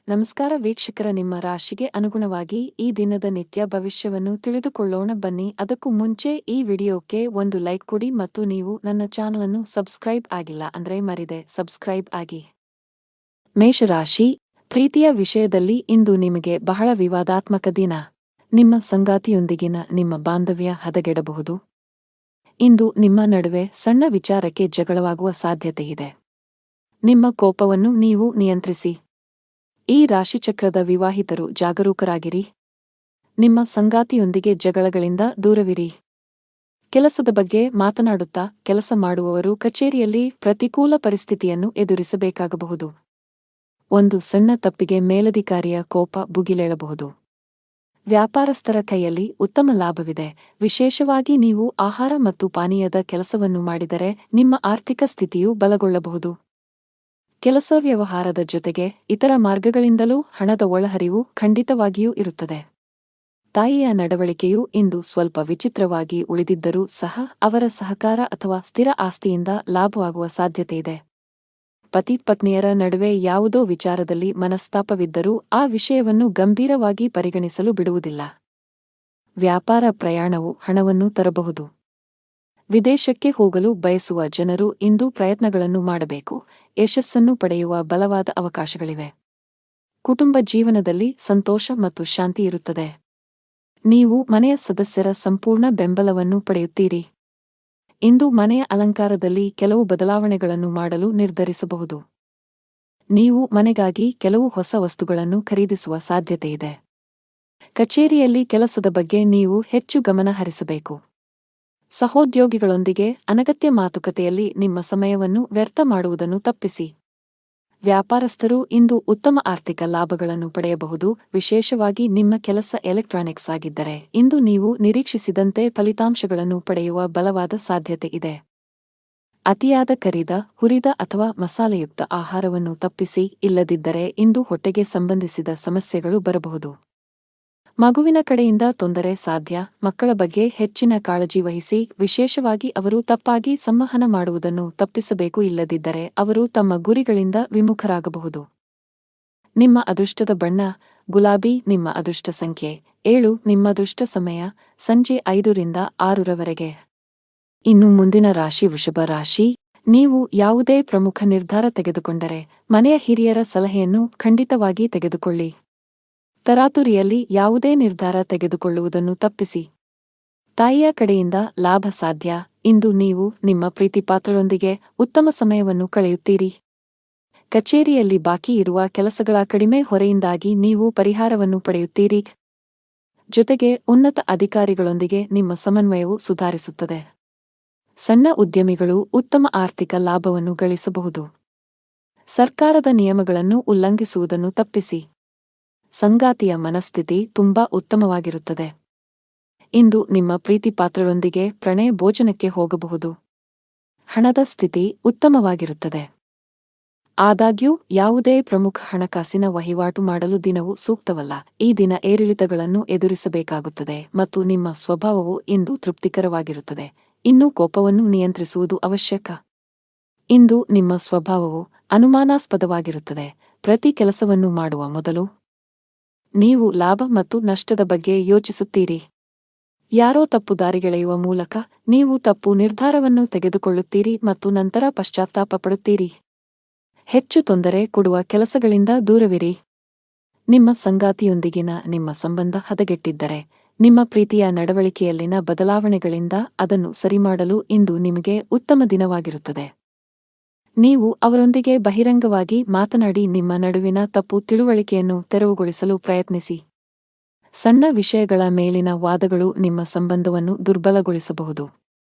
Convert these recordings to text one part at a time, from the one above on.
ನಮಸ್ಕಾರ ವೀಕ್ಷಕರ, ನಿಮ್ಮ ರಾಶಿಗೆ ಅನುಗುಣವಾಗಿ ಈ ದಿನದ ನಿತ್ಯ ಭವಿಷ್ಯವನ್ನು ತಿಳಿದುಕೊಳ್ಳೋಣ ಬನ್ನಿ. ಅದಕ್ಕೂ ಮುಂಚೆ ಈ ವಿಡಿಯೋಕ್ಕೆ ಒಂದು ಲೈಕ್ ಕೊಡಿ ಮತ್ತು ನೀವು ನನ್ನ ಚಾನಲನ್ನು ಸಬ್ಸ್ಕ್ರೈಬ್ ಆಗಿಲ್ಲ ಅಂದ್ರೆ ಮರಿದೆ ಸಬ್ಸ್ಕ್ರೈಬ್ ಆಗಿ. ಮೇಷರಾಶಿ, ಪ್ರೀತಿಯ ವಿಷಯದಲ್ಲಿ ಇಂದು ನಿಮಗೆ ಬಹಳ ವಿವಾದಾತ್ಮಕ ದಿನ. ನಿಮ್ಮ ಸಂಗಾತಿಯೊಂದಿಗಿನ ನಿಮ್ಮ ಬಾಂಧವ್ಯ ಹದಗೆಡಬಹುದು. ಇಂದು ನಿಮ್ಮ ನಡುವೆ ಸಣ್ಣ ವಿಚಾರಕ್ಕೆ ಜಗಳವಾಗುವ ಸಾಧ್ಯತೆಯಿದೆ. ನಿಮ್ಮ ಕೋಪವನ್ನು ನೀವು ನಿಯಂತ್ರಿಸಿ. ಈ ರಾಶಿಚಕ್ರದ ವಿವಾಹಿತರು ಜಾಗರೂಕರಾಗಿರಿ. ನಿಮ್ಮ ಸಂಗಾತಿಯೊಂದಿಗೆ ಜಗಳಗಳಿಂದ ದೂರವಿರಿ. ಕೆಲಸದ ಬಗ್ಗೆ ಮಾತನಾಡುತ್ತಾ ಕೆಲಸ ಮಾಡುವವರು ಕಚೇರಿಯಲ್ಲಿ ಪ್ರತಿಕೂಲ ಪರಿಸ್ಥಿತಿಯನ್ನು ಎದುರಿಸಬೇಕಾಗಬಹುದು. ಒಂದು ಸಣ್ಣ ತಪ್ಪಿಗೆ ಮೇಲಧಿಕಾರಿಯ ಕೋಪ ಭುಗಿಲೇಳಬಹುದು. ವ್ಯಾಪಾರಸ್ಥರ ಕೈಯಲ್ಲಿ ಉತ್ತಮ ಲಾಭವಿದೆ. ವಿಶೇಷವಾಗಿ ನೀವು ಆಹಾರ ಮತ್ತು ಪಾನೀಯದ ಕೆಲಸವನ್ನು ಮಾಡಿದರೆ ನಿಮ್ಮ ಆರ್ಥಿಕ ಸ್ಥಿತಿಯು ಬಲಗೊಳ್ಳಬಹುದು. ಕೆಲಸ ವ್ಯವಹಾರದ ಜೊತೆಗೆ ಇತರ ಮಾರ್ಗಗಳಿಂದಲೂ ಹಣದ ಒಳಹರಿವು ಖಂಡಿತವಾಗಿಯೂ ಇರುತ್ತದೆ. ತಾಯಿಯ ನಡವಳಿಕೆಯು ಇಂದು ಸ್ವಲ್ಪ ವಿಚಿತ್ರವಾಗಿ ಉಳಿದಿದ್ದರೂ ಸಹ ಅವರ ಸಹಕಾರ ಅಥವಾ ಸ್ಥಿರ ಆಸ್ತಿಯಿಂದ ಲಾಭವಾಗುವ ಸಾಧ್ಯತೆಯಿದೆ. ಪತಿ ಪತ್ನಿಯರ ನಡುವೆ ಯಾವುದೋ ವಿಚಾರದಲ್ಲಿ ಮನಸ್ತಾಪವಿದ್ದರೂ ಆ ವಿಷಯವನ್ನು ಗಂಭೀರವಾಗಿ ಪರಿಗಣಿಸಲು ಬಿಡುವುದಿಲ್ಲ. ವ್ಯಾಪಾರ ಪ್ರಯಾಣವು ಹಣವನ್ನು ತರಬಹುದು. ವಿದೇಶಕ್ಕೆ ಹೋಗಲು ಬಯಸುವ ಜನರು ಇಂದು ಪ್ರಯತ್ನಗಳನ್ನು ಮಾಡಬೇಕು. ಯಶಸ್ಸನ್ನು ಪಡೆಯುವ ಬಲವಾದ ಅವಕಾಶಗಳಿವೆ. ಕುಟುಂಬ ಜೀವನದಲ್ಲಿ ಸಂತೋಷ ಮತ್ತು ಶಾಂತಿ ಇರುತ್ತದೆ. ನೀವು ಮನೆಯ ಸದಸ್ಯರ ಸಂಪೂರ್ಣ ಬೆಂಬಲವನ್ನು ಪಡೆಯುತ್ತೀರಿ. ಇಂದು ಮನೆಯ ಅಲಂಕಾರದಲ್ಲಿ ಕೆಲವು ಬದಲಾವಣೆಗಳನ್ನು ಮಾಡಲು ನಿರ್ಧರಿಸಬಹುದು. ನೀವು ಮನೆಗಾಗಿ ಕೆಲವು ಹೊಸ ವಸ್ತುಗಳನ್ನು ಖರೀದಿಸುವ ಸಾಧ್ಯತೆಯಿದೆ. ಕಚೇರಿಯಲ್ಲಿ ಕೆಲಸದ ಬಗ್ಗೆ ನೀವು ಹೆಚ್ಚು ಗಮನ ಹರಿಸಬೇಕು. ಸಹೋದ್ಯೋಗಿಗಳೊಂದಿಗೆ ಅನಗತ್ಯ ಮಾತುಕತೆಯಲ್ಲಿ ನಿಮ್ಮ ಸಮಯವನ್ನು ವ್ಯರ್ಥ ಮಾಡುವುದನ್ನು ತಪ್ಪಿಸಿ. ವ್ಯಾಪಾರಸ್ಥರು ಇಂದು ಉತ್ತಮ ಆರ್ಥಿಕ ಲಾಭಗಳನ್ನು ಪಡೆಯಬಹುದು. ವಿಶೇಷವಾಗಿ ನಿಮ್ಮ ಕೆಲಸ ಎಲೆಕ್ಟ್ರಾನಿಕ್ಸ್ ಆಗಿದ್ದರೆ ಇಂದು ನೀವು ನಿರೀಕ್ಷಿಸಿದಂತೆ ಫಲಿತಾಂಶಗಳನ್ನು ಪಡೆಯುವ ಬಲವಾದ ಸಾಧ್ಯತೆ ಇದೆ. ಅತಿಯಾದ ಕರಿದ, ಹುರಿದ ಅಥವಾ ಮಸಾಲೆಯುಕ್ತ ಆಹಾರವನ್ನು ತಪ್ಪಿಸಿ. ಇಲ್ಲದಿದ್ದರೆ ಇಂದು ಹೊಟ್ಟೆಗೆ ಸಂಬಂಧಿಸಿದ ಸಮಸ್ಯೆಗಳು ಬರಬಹುದು. ಮಗುವಿನ ಕಡೆಯಿಂದ ತೊಂದರೆ ಸಾಧ್ಯ. ಮಕ್ಕಳ ಬಗ್ಗೆ ಹೆಚ್ಚಿನ ಕಾಳಜಿ ವಹಿಸಿ. ವಿಶೇಷವಾಗಿ ಅವರು ತಪ್ಪಾಗಿ ಸಂವಹನ ಮಾಡುವುದನ್ನು ತಪ್ಪಿಸಬೇಕು. ಇಲ್ಲದಿದ್ದರೆ ಅವರು ತಮ್ಮ ಗುರಿಗಳಿಂದ ವಿಮುಖರಾಗಬಹುದು. ನಿಮ್ಮ ಅದೃಷ್ಟದ ಬಣ್ಣ ಗುಲಾಬಿ. ನಿಮ್ಮ ಅದೃಷ್ಟ ಸಂಖ್ಯೆ 7. ನಿಮ್ಮ ಅದೃಷ್ಟ ಸಮಯ ಸಂಜೆ 5 ರಿಂದ 6 ರವರೆಗೆ. ಇನ್ನು ಮುಂದಿನ ರಾಶಿ ವೃಷಭ ರಾಶಿ. ನೀವು ಯಾವುದೇ ಪ್ರಮುಖ ನಿರ್ಧಾರ ತೆಗೆದುಕೊಂಡರೆ ಮನೆಯ ಹಿರಿಯರ ಸಲಹೆಯನ್ನು ಖಂಡಿತವಾಗಿ ತೆಗೆದುಕೊಳ್ಳಿ. ತರಾತುರಿಯಲ್ಲಿ ಯಾವುದೇ ನಿರ್ಧಾರ ತೆಗೆದುಕೊಳ್ಳುವುದನ್ನು ತಪ್ಪಿಸಿ. ತಾಯಿಯ ಕಡೆಯಿಂದ ಲಾಭ ಸಾಧ್ಯ. ಇಂದು ನೀವು ನಿಮ್ಮ ಪ್ರೀತಿಪಾತ್ರರೊಂದಿಗೆ ಉತ್ತಮ ಸಮಯವನ್ನು ಕಳೆಯುತ್ತೀರಿ. ಕಚೇರಿಯಲ್ಲಿ ಬಾಕಿ ಇರುವ ಕೆಲಸಗಳ ಕಡಿಮೆ ಹೊರೆಯಿಂದಾಗಿ ನೀವು ಪರಿಹಾರವನ್ನು ಪಡೆಯುತ್ತೀರಿ. ಜೊತೆಗೆ ಉನ್ನತ ಅಧಿಕಾರಿಗಳೊಂದಿಗೆ ನಿಮ್ಮ ಸಮನ್ವಯವು ಸುಧಾರಿಸುತ್ತದೆ. ಸಣ್ಣ ಉದ್ಯಮಿಗಳು ಉತ್ತಮ ಆರ್ಥಿಕ ಲಾಭವನ್ನು ಗಳಿಸಬಹುದು. ಸರ್ಕಾರದ ನಿಯಮಗಳನ್ನು ಉಲ್ಲಂಘಿಸುವುದನ್ನು ತಪ್ಪಿಸಿ. ಸಂಗಾತಿಯ ಮನಸ್ಥಿತಿ ತುಂಬಾ ಉತ್ತಮವಾಗಿರುತ್ತದೆ. ಇಂದು ನಿಮ್ಮ ಪ್ರೀತಿಪಾತ್ರರೊಂದಿಗೆ ಪ್ರಣಯ ಭೋಜನಕ್ಕೆ ಹೋಗಬಹುದು. ಹಣದ ಸ್ಥಿತಿ ಉತ್ತಮವಾಗಿರುತ್ತದೆ. ಆದಾಗ್ಯೂ ಯಾವುದೇ ಪ್ರಮುಖ ಹಣಕಾಸಿನ ವಹಿವಾಟು ಮಾಡಲು ದಿನವು ಸೂಕ್ತವಲ್ಲ. ಈ ದಿನ ಏರಿಳಿತಗಳನ್ನು ಎದುರಿಸಬೇಕಾಗುತ್ತದೆ ಮತ್ತು ನಿಮ್ಮ ಸ್ವಭಾವವು ಇಂದು ತೃಪ್ತಿಕರವಾಗಿರುತ್ತದೆ. ಇನ್ನೂ ಕೋಪವನ್ನು ನಿಯಂತ್ರಿಸುವುದು ಅವಶ್ಯಕ. ಇಂದು ನಿಮ್ಮ ಸ್ವಭಾವವು ಅನುಮಾನಾಸ್ಪದವಾಗಿರುತ್ತದೆ. ಪ್ರತಿ ಕೆಲಸವನ್ನು ಮಾಡುವ ಮೊದಲು ನೀವು ಲಾಭ ಮತ್ತು ನಷ್ಟದ ಬಗ್ಗೆ ಯೋಚಿಸುತ್ತೀರಿ. ಯಾರೋ ತಪ್ಪು ದಾರಿಗೆಳೆಯುವ ಮೂಲಕ ನೀವು ತಪ್ಪು ನಿರ್ಧಾರವನ್ನು ತೆಗೆದುಕೊಳ್ಳುತ್ತೀರಿ ಮತ್ತು ನಂತರ ಪಶ್ಚಾತ್ತಾಪ ಪಡುತ್ತೀರಿ. ಹೆಚ್ಚು ತೊಂದರೆ ಕೊಡುವ ಕೆಲಸಗಳಿಂದ ದೂರವಿರಿ. ನಿಮ್ಮ ಸಂಗಾತಿಯೊಂದಿಗಿನ ನಿಮ್ಮ ಸಂಬಂಧ ಹದಗೆಟ್ಟಿದ್ದರೆ ನಿಮ್ಮ ಪ್ರೀತಿಯ ನಡವಳಿಕೆಯಲ್ಲಿನ ಬದಲಾವಣೆಗಳಿಂದ ಅದನ್ನು ಸರಿಮಾಡಲು ಇಂದು ನಿಮಗೆ ಉತ್ತಮ ದಿನವಾಗಿರುತ್ತದೆ. ನೀವು ಅವರೊಂದಿಗೆ ಬಹಿರಂಗವಾಗಿ ಮಾತನಾಡಿ ನಿಮ್ಮ ನಡುವಿನ ತಪ್ಪು ತಿಳುವಳಿಕೆಯನ್ನು ತೆರವುಗೊಳಿಸಲು ಪ್ರಯತ್ನಿಸಿ. ಸಣ್ಣ ವಿಷಯಗಳ ಮೇಲಿನ ವಾದಗಳು ನಿಮ್ಮ ಸಂಬಂಧವನ್ನು ದುರ್ಬಲಗೊಳಿಸಬಹುದು.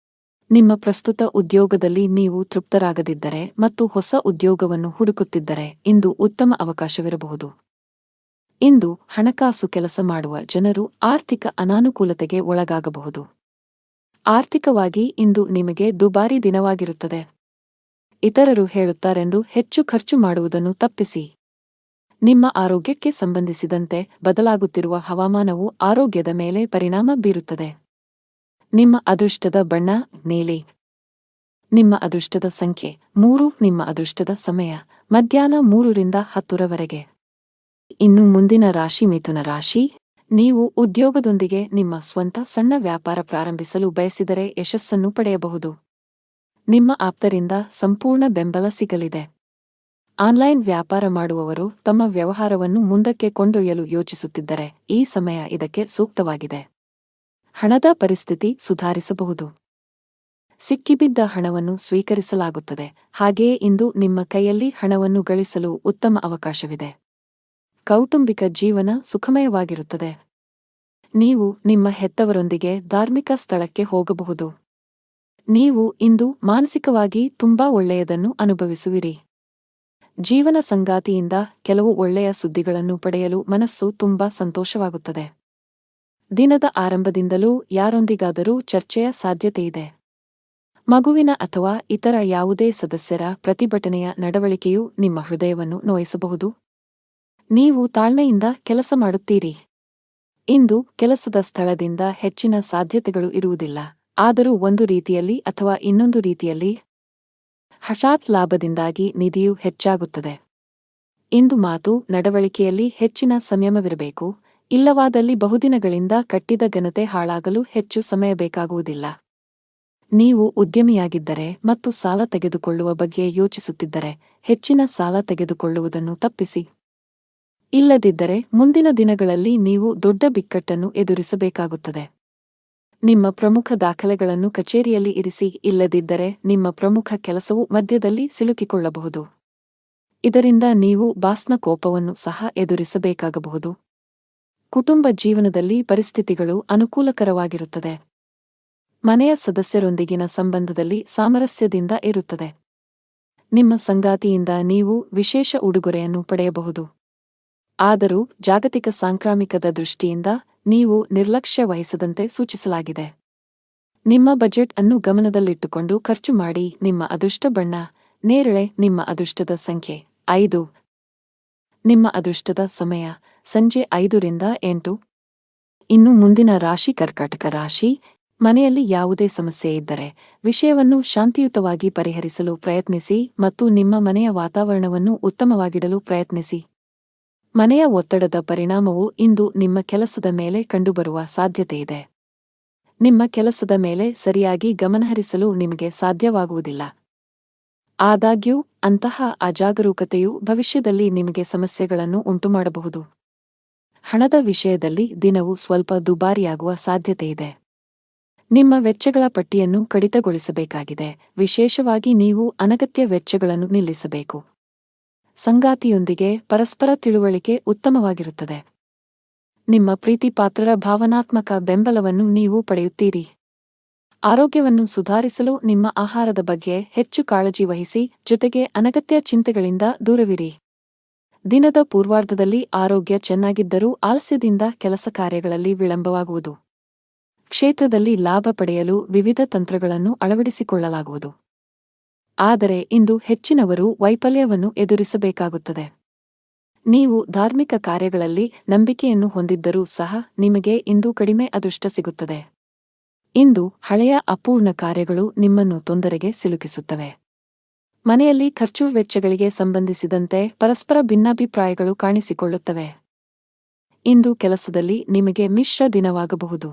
ನಿಮ್ಮ ಪ್ರಸ್ತುತ ಉದ್ಯೋಗದಲ್ಲಿ ನೀವು ತೃಪ್ತರಾಗದಿದ್ದರೆ ಮತ್ತು ಹೊಸ ಉದ್ಯೋಗವನ್ನು ಹುಡುಕುತ್ತಿದ್ದರೆ ಇಂದು ಉತ್ತಮ ಅವಕಾಶವಿರಬಹುದು. ಇಂದು ಹಣಕಾಸು ಕೆಲಸ ಮಾಡುವ ಜನರು ಆರ್ಥಿಕ ಅನಾನುಕೂಲತೆಗೆ ಒಳಗಾಗಬಹುದು. ಆರ್ಥಿಕವಾಗಿ ಇಂದು ನಿಮಗೆ ದುಬಾರಿ ದಿನವಾಗಿರುತ್ತದೆ. ಇತರರು ಹೇಳುತ್ತಾರೆಂದು ಹೆಚ್ಚು ಖರ್ಚು ಮಾಡುವುದನ್ನು ತಪ್ಪಿಸಿ. ನಿಮ್ಮ ಆರೋಗ್ಯಕ್ಕೆ ಸಂಬಂಧಿಸಿದಂತೆ ಬದಲಾಗುತ್ತಿರುವ ಹವಾಮಾನವು ಆರೋಗ್ಯದ ಮೇಲೆ ಪರಿಣಾಮ ಬೀರುತ್ತದೆ. ನಿಮ್ಮ ಅದೃಷ್ಟದ ಬಣ್ಣ ನೀಲಿ. ನಿಮ್ಮ ಅದೃಷ್ಟದ ಸಂಖ್ಯೆ 3. ನಿಮ್ಮ ಅದೃಷ್ಟದ ಸಮಯ ಮಧ್ಯಾಹ್ನ 3 ರಿಂದ 10 ರವರೆಗೆ. ಇನ್ನು ಮುಂದಿನ ರಾಶಿ ಮಿಥುನ ರಾಶಿ. ನೀವು ಉದ್ಯೋಗದೊಂದಿಗೆ ನಿಮ್ಮ ಸ್ವಂತ ಸಣ್ಣ ವ್ಯಾಪಾರ ಪ್ರಾರಂಭಿಸಲು ಬಯಸಿದರೆ ಯಶಸ್ಸನ್ನು ಪಡೆಯಬಹುದು. ನಿಮ್ಮ ಆಪ್ತರಿಂದ ಸಂಪೂರ್ಣ ಬೆಂಬಲ ಸಿಗಲಿದೆ. ಆನ್ಲೈನ್ ವ್ಯಾಪಾರ ಮಾಡುವವರು ತಮ್ಮ ವ್ಯವಹಾರವನ್ನು ಮುಂದಕ್ಕೆ ಕೊಂಡೊಯ್ಯಲು ಯೋಚಿಸುತ್ತಿದ್ದರೆ ಈ ಸಮಯ ಇದಕ್ಕೆ ಸೂಕ್ತವಾಗಿದೆ. ಹಣದ ಪರಿಸ್ಥಿತಿ ಸುಧಾರಿಸಬಹುದು. ಸಿಕ್ಕಿಬಿದ್ದ ಹಣವನ್ನು ಸ್ವೀಕರಿಸಲಾಗುತ್ತದೆ. ಹಾಗೆಯೇ ಇಂದು ನಿಮ್ಮ ಕೈಯಲ್ಲಿ ಹಣವನ್ನು ಗಳಿಸಲು ಉತ್ತಮ ಅವಕಾಶವಿದೆ. ಕೌಟುಂಬಿಕ ಜೀವನ ಸುಖಮಯವಾಗಿರುತ್ತದೆ. ನೀವು ನಿಮ್ಮ ಹೆತ್ತವರೊಂದಿಗೆ ಧಾರ್ಮಿಕ ಸ್ಥಳಕ್ಕೆ ಹೋಗಬಹುದು. ನೀವು ಇಂದು ಮಾನಸಿಕವಾಗಿ ತುಂಬಾ ಒಳ್ಳೆಯದನ್ನು ಅನುಭವಿಸುವಿರಿ. ಜೀವನ ಸಂಗಾತಿಯಿಂದ ಕೆಲವು ಒಳ್ಳೆಯ ಸುದ್ದಿಗಳನ್ನು ಪಡೆಯಲು ಮನಸ್ಸು ತುಂಬಾ ಸಂತೋಷವಾಗುತ್ತದೆ. ದಿನದ ಆರಂಭದಿಂದಲೂ ಯಾರೊಂದಿಗಾದರೂ ಚರ್ಚೆಯ ಸಾಧ್ಯತೆಯಿದೆ. ಮಗುವಿನ ಅಥವಾ ಇತರ ಯಾವುದೇ ಸದಸ್ಯರ ಪ್ರತಿಭಟನೆಯ ನಡವಳಿಕೆಯು ನಿಮ್ಮ ಹೃದಯವನ್ನು ನೋಯಿಸಬಹುದು. ನೀವು ತಾಳ್ಮೆಯಿಂದ ಕೆಲಸ ಮಾಡುತ್ತೀರಿ. ಇಂದು ಕೆಲಸದ ಸ್ಥಳದಿಂದ ಹೆಚ್ಚಿನ ಸಾಧ್ಯತೆಗಳು ಇರುವುದಿಲ್ಲ. ಆದರೂ ಒಂದು ರೀತಿಯಲ್ಲಿ ಅಥವಾ ಇನ್ನೊಂದು ರೀತಿಯಲ್ಲಿ ಹಠಾತ್ ಲಾಭದಿಂದಾಗಿ ನಿಧಿಯು ಹೆಚ್ಚಾಗುತ್ತದೆ. ಇಂದು ಮಾತು ನಡವಳಿಕೆಯಲ್ಲಿ ಹೆಚ್ಚಿನ ಸಂಯಮವಿರಬೇಕು. ಇಲ್ಲವಾದಲ್ಲಿ ಬಹುದಿನಗಳಿಂದ ಕಟ್ಟಿದ ಘನತೆ ಹಾಳಾಗಲು ಹೆಚ್ಚು ಸಮಯ ಬೇಕಾಗುವುದಿಲ್ಲ. ನೀವು ಉದ್ಯಮಿಯಾಗಿದ್ದರೆ ಮತ್ತು ಸಾಲ ತೆಗೆದುಕೊಳ್ಳುವ ಬಗ್ಗೆ ಯೋಚಿಸುತ್ತಿದ್ದರೆ ಹೆಚ್ಚಿನ ಸಾಲ ತೆಗೆದುಕೊಳ್ಳುವುದನ್ನು ತಪ್ಪಿಸಿ. ಇಲ್ಲದಿದ್ದರೆ ಮುಂದಿನ ದಿನಗಳಲ್ಲಿ ನೀವು ದೊಡ್ಡ ಬಿಕ್ಕಟ್ಟನ್ನು ಎದುರಿಸಬೇಕಾಗುತ್ತದೆ. ನಿಮ್ಮ ಪ್ರಮುಖ ದಾಖಲೆಗಳನ್ನು ಕಚೇರಿಯಲ್ಲಿ ಇರಿಸಿ. ಇಲ್ಲದಿದ್ದರೆ ನಿಮ್ಮ ಪ್ರಮುಖ ಕೆಲಸವು ಮಧ್ಯದಲ್ಲಿ ಸಿಲುಕಿಕೊಳ್ಳಬಹುದು. ಇದರಿಂದ ನೀವು ಬಾಸ್ನ ಕೋಪವನ್ನು ಸಹ ಎದುರಿಸಬೇಕಾಗಬಹುದು. ಕುಟುಂಬ ಜೀವನದಲ್ಲಿ ಪರಿಸ್ಥಿತಿಗಳು ಅನುಕೂಲಕರವಾಗಿರುತ್ತದೆ. ಮನೆಯ ಸದಸ್ಯರೊಂದಿಗಿನ ಸಂಬಂಧದಲ್ಲಿ ಸಾಮರಸ್ಯದಿಂದ ಇರುತ್ತದೆ. ನಿಮ್ಮ ಸಂಗಾತಿಯಿಂದ ನೀವು ವಿಶೇಷ ಉಡುಗೊರೆಯನ್ನು ಪಡೆಯಬಹುದು. ಆದರೂ ಜಾಗತಿಕ ಸಾಂಕ್ರಾಮಿಕದ ದೃಷ್ಟಿಯಿಂದ ನೀವು ನಿರ್ಲಕ್ಷ್ಯ ವಹಿಸದಂತೆ ಸೂಚಿಸಲಾಗಿದೆ. ನಿಮ್ಮ ಬಜೆಟ್ ಅನ್ನು ಗಮನದಲ್ಲಿಟ್ಟುಕೊಂಡು ಖರ್ಚು ಮಾಡಿ. ನಿಮ್ಮ ಅದೃಷ್ಟ ಬಣ್ಣ ನೇರಳೆ. ನಿಮ್ಮ ಅದೃಷ್ಟದ ಸಂಖ್ಯೆ 5. ನಿಮ್ಮ ಅದೃಷ್ಟದ ಸಮಯ ಸಂಜೆ 5 ರಿಂದ 8. ಇನ್ನು ಮುಂದಿನ ರಾಶಿ ಕರ್ಕಾಟಕ ರಾಶಿ. ಮನೆಯಲ್ಲಿ ಯಾವುದೇ ಸಮಸ್ಯೆ ಇದ್ದರೆ ವಿಷಯವನ್ನು ಶಾಂತಿಯುತವಾಗಿ ಪರಿಹರಿಸಲು ಪ್ರಯತ್ನಿಸಿ ಮತ್ತು ನಿಮ್ಮ ಮನೆಯ ವಾತಾವರಣವನ್ನು ಉತ್ತಮವಾಗಿಡಲು ಪ್ರಯತ್ನಿಸಿ. ಮನೆಯ ಒತ್ತಡದ ಪರಿಣಾಮವು ಇಂದು ನಿಮ್ಮ ಕೆಲಸದ ಮೇಲೆ ಕಂಡುಬರುವ ಸಾಧ್ಯತೆಯಿದೆ. ನಿಮ್ಮ ಕೆಲಸದ ಮೇಲೆ ಸರಿಯಾಗಿ ಗಮನಹರಿಸಲು ನಿಮಗೆ ಸಾಧ್ಯವಾಗುವುದಿಲ್ಲ. ಆದಾಗ್ಯೂ ಅಂತಹ ಅಜಾಗರೂಕತೆಯು ಭವಿಷ್ಯದಲ್ಲಿ ನಿಮಗೆ ಸಮಸ್ಯೆಗಳನ್ನು ಉಂಟುಮಾಡಬಹುದು. ಹಣದ ವಿಷಯದಲ್ಲಿ ದಿನವು ಸ್ವಲ್ಪ ದುಬಾರಿಯಾಗುವ ಸಾಧ್ಯತೆಯಿದೆ. ನಿಮ್ಮ ವೆಚ್ಚಗಳ ಪಟ್ಟಿಯನ್ನು ಕಡಿತಗೊಳಿಸಬೇಕಾಗಿದೆ. ವಿಶೇಷವಾಗಿ ನೀವು ಅನಗತ್ಯ ವೆಚ್ಚಗಳನ್ನು ನಿಲ್ಲಿಸಬೇಕು. ಸಂಗಾತಿಯೊಂದಿಗೆ ಪರಸ್ಪರ ತಿಳುವಳಿಕೆ ಉತ್ತಮವಾಗಿರುತ್ತದೆ. ನಿಮ್ಮ ಪ್ರೀತಿಪಾತ್ರರ ಭಾವನಾತ್ಮಕ ಬೆಂಬಲವನ್ನು ನೀವು ಪಡೆಯುತ್ತೀರಿ. ಆರೋಗ್ಯವನ್ನು ಸುಧಾರಿಸಲು ನಿಮ್ಮ ಆಹಾರದ ಬಗ್ಗೆ ಹೆಚ್ಚು ಕಾಳಜಿ ವಹಿಸಿ. ಜೊತೆಗೆ ಅನಗತ್ಯ ಚಿಂತೆಗಳಿಂದ ದೂರವಿರಿ. ದಿನದ ಪೂರ್ವಾರ್ಧದಲ್ಲಿ ಆರೋಗ್ಯ ಚೆನ್ನಾಗಿದ್ದರೂ ಆಲಸ್ಯದಿಂದ ಕೆಲಸ ಕಾರ್ಯಗಳಲ್ಲಿ ವಿಳಂಬವಾಗುವುದು. ಕ್ಷೇತ್ರದಲ್ಲಿ ಲಾಭ ಪಡೆಯಲು ವಿವಿಧ ತಂತ್ರಗಳನ್ನು ಅಳವಡಿಸಿಕೊಳ್ಳಲಾಗುವುದು. ಆದರೆ ಇಂದು ಹೆಚ್ಚಿನವರು ವೈಫಲ್ಯವನ್ನು ಎದುರಿಸಬೇಕಾಗುತ್ತದೆ. ನೀವು ಧಾರ್ಮಿಕ ಕಾರ್ಯಗಳಲ್ಲಿ ನಂಬಿಕೆಯನ್ನು ಹೊಂದಿದ್ದರೂ ಸಹ ನಿಮಗೆ ಇಂದು ಕಡಿಮೆ ಅದೃಷ್ಟ ಸಿಗುತ್ತದೆ. ಇಂದು ಹಳೆಯ ಅಪೂರ್ಣ ಕಾರ್ಯಗಳು ನಿಮ್ಮನ್ನು ತೊಂದರೆಗೆ ಸಿಲುಕಿಸುತ್ತವೆ. ಮನೆಯಲ್ಲಿ ಖರ್ಚು ವೆಚ್ಚಗಳಿಗೆ ಸಂಬಂಧಿಸಿದಂತೆ ಪರಸ್ಪರ ಭಿನ್ನಾಭಿಪ್ರಾಯಗಳು ಕಾಣಿಸಿಕೊಳ್ಳುತ್ತವೆ. ಇಂದು ಕೆಲಸದಲ್ಲಿ ನಿಮಗೆ ಮಿಶ್ರ ದಿನವಾಗಬಹುದು.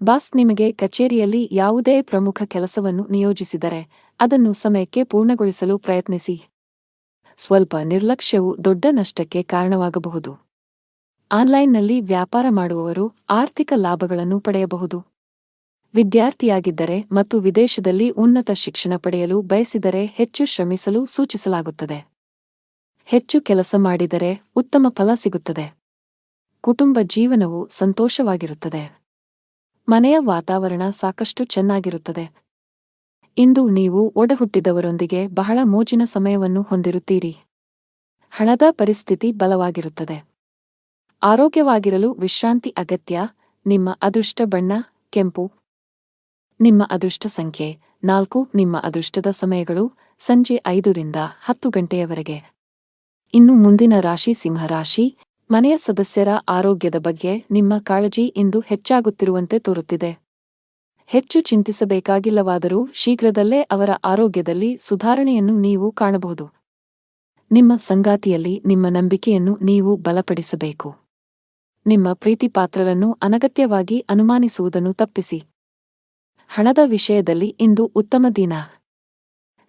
ಬಾಸ್ ನಿಮಗೆ ಕಚೇರಿಯಲ್ಲಿ ಯಾವುದೇ ಪ್ರಮುಖ ಕೆಲಸವನ್ನು ನಿಯೋಜಿಸಿದರೆ ಅದನ್ನು ಸಮಯಕ್ಕೆ ಪೂರ್ಣಗೊಳಿಸಲು ಪ್ರಯತ್ನಿಸಿ. ಸ್ವಲ್ಪ ನಿರ್ಲಕ್ಷ್ಯವು ದೊಡ್ಡ ನಷ್ಟಕ್ಕೆ ಕಾರಣವಾಗಬಹುದು. ಆನ್ಲೈನ್ನಲ್ಲಿ ವ್ಯಾಪಾರ ಮಾಡುವವರು ಆರ್ಥಿಕ ಲಾಭಗಳನ್ನು ಪಡೆಯಬಹುದು. ವಿದ್ಯಾರ್ಥಿಯಾಗಿದ್ದರೆ ಮತ್ತು ವಿದೇಶದಲ್ಲಿ ಉನ್ನತ ಶಿಕ್ಷಣ ಪಡೆಯಲು ಬಯಸಿದರೆ ಹೆಚ್ಚು ಶ್ರಮಿಸಲು ಸೂಚಿಸಲಾಗುತ್ತದೆ. ಹೆಚ್ಚು ಕೆಲಸ ಮಾಡಿದರೆ ಉತ್ತಮ ಫಲ ಸಿಗುತ್ತದೆ. ಕುಟುಂಬ ಜೀವನವು ಸಂತೋಷವಾಗಿರುತ್ತದೆ. ಮನೆಯ ವಾತಾವರಣ ಸಾಕಷ್ಟು ಚೆನ್ನಾಗಿರುತ್ತದೆ. ಇಂದು ನೀವು ಒಡಹುಟ್ಟಿದವರೊಂದಿಗೆ ಬಹಳ ಮೋಜಿನ ಸಮಯವನ್ನು ಹೊಂದಿರುತ್ತೀರಿ. ಹಣದ ಪರಿಸ್ಥಿತಿ ಬಲವಾಗಿರುತ್ತದೆ. ಆರೋಗ್ಯವಾಗಿರಲು ವಿಶ್ರಾಂತಿ ಅಗತ್ಯ. ನಿಮ್ಮ ಅದೃಷ್ಟ ಬಣ್ಣ ಕೆಂಪು. ನಿಮ್ಮ ಅದೃಷ್ಟ ಸಂಖ್ಯೆ 4. ನಿಮ್ಮ ಅದೃಷ್ಟದ ಸಮಯಗಳು ಸಂಜೆ 5 ರಿಂದ 10 ಗಂಟೆಯವರೆಗೆ. ಇನ್ನು ಮುಂದಿನ ರಾಶಿ ಸಿಂಹರಾಶಿ. ಮನೆಯ ಸದಸ್ಯರ ಆರೋಗ್ಯದ ಬಗ್ಗೆ ನಿಮ್ಮ ಕಾಳಜಿ ಇಂದು ಹೆಚ್ಚಾಗುತ್ತಿರುವಂತೆ ತೋರುತ್ತಿದೆ. ಹೆಚ್ಚು ಚಿಂತಿಸಬೇಕಾಗಿಲ್ಲವಾದರೂ ಶೀಘ್ರದಲ್ಲೇ ಅವರ ಆರೋಗ್ಯದಲ್ಲಿ ಸುಧಾರಣೆಯನ್ನು ನೀವು ಕಾಣಬಹುದು. ನಿಮ್ಮ ಸಂಗಾತಿಯಲ್ಲಿ ನಿಮ್ಮ ನಂಬಿಕೆಯನ್ನು ನೀವು ಬಲಪಡಿಸಬೇಕು. ನಿಮ್ಮ ಪ್ರೀತಿಪಾತ್ರರನ್ನು ಅನಗತ್ಯವಾಗಿ ಅನುಮಾನಿಸುವುದನ್ನು ತಪ್ಪಿಸಿ. ಹಣದ ವಿಷಯದಲ್ಲಿ ಇಂದು ಉತ್ತಮ ದಿನ.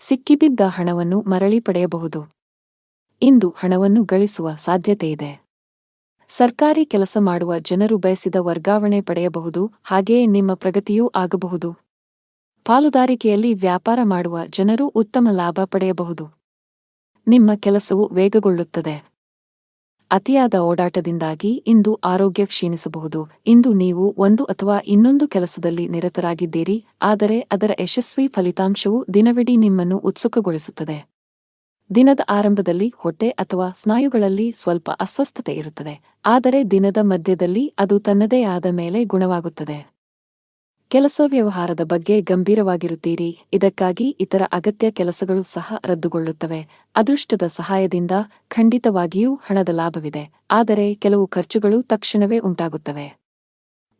ಸಿಕ್ಕಿಬಿದ್ದ ಹಣವನ್ನು ಮರಳಿ ಪಡೆಯಬಹುದು. ಇಂದು ಹಣವನ್ನು ಗಳಿಸುವ ಸಾಧ್ಯತೆಯಿದೆ. ಸರ್ಕಾರಿ ಕೆಲಸ ಮಾಡುವ ಜನರು ಬಯಸಿದ ವರ್ಗಾವಣೆ ಪಡೆಯಬಹುದು, ಹಾಗೆಯೇ ನಿಮ್ಮ ಪ್ರಗತಿಯೂ ಆಗಬಹುದು. ಪಾಲುದಾರಿಕೆಯಲ್ಲಿ ವ್ಯಾಪಾರ ಮಾಡುವ ಜನರು ಉತ್ತಮ ಲಾಭ ಪಡೆಯಬಹುದು. ನಿಮ್ಮ ಕೆಲಸವು ವೇಗಗೊಳ್ಳುತ್ತದೆ. ಅತಿಯಾದ ಓಡಾಟದಿಂದಾಗಿ ಇಂದು ಆರೋಗ್ಯ ಕ್ಷೀಣಿಸಬಹುದು. ಇಂದು ನೀವು ಒಂದು ಅಥವಾ ಇನ್ನೊಂದು ಕೆಲಸದಲ್ಲಿ ನಿರತರಾಗಿದ್ದೀರಿ, ಆದರೆ ಅದರ ಯಶಸ್ವಿ ಫಲಿತಾಂಶವು ದಿನವಿಡೀ ನಿಮ್ಮನ್ನು ಉತ್ಸುಕಗೊಳಿಸುತ್ತದೆ. ದಿನದ ಆರಂಭದಲ್ಲಿ ಹೊಟ್ಟೆ ಅಥವಾ ಸ್ನಾಯುಗಳಲ್ಲಿ ಸ್ವಲ್ಪ ಅಸ್ವಸ್ಥತೆ ಇರುತ್ತದೆ, ಆದರೆ ದಿನದ ಮಧ್ಯದಲ್ಲಿ ಅದು ತನ್ನದೇ ಆದ ಮೇಲೆ ಗುಣವಾಗುತ್ತದೆ. ಕೆಲಸ ವ್ಯವಹಾರದ ಬಗ್ಗೆ ಗಂಭೀರವಾಗಿರುತ್ತೀರಿ, ಇದಕ್ಕಾಗಿ ಇತರ ಅಗತ್ಯ ಕೆಲಸಗಳು ಸಹ ರದ್ದುಗೊಳ್ಳುತ್ತವೆ. ಅದೃಷ್ಟದ ಸಹಾಯದಿಂದ ಖಂಡಿತವಾಗಿಯೂ ಹಣದ ಲಾಭವಿದೆ, ಆದರೆ ಕೆಲವು ಖರ್ಚುಗಳು ತಕ್ಷಣವೇ ಉಂಟಾಗುತ್ತವೆ.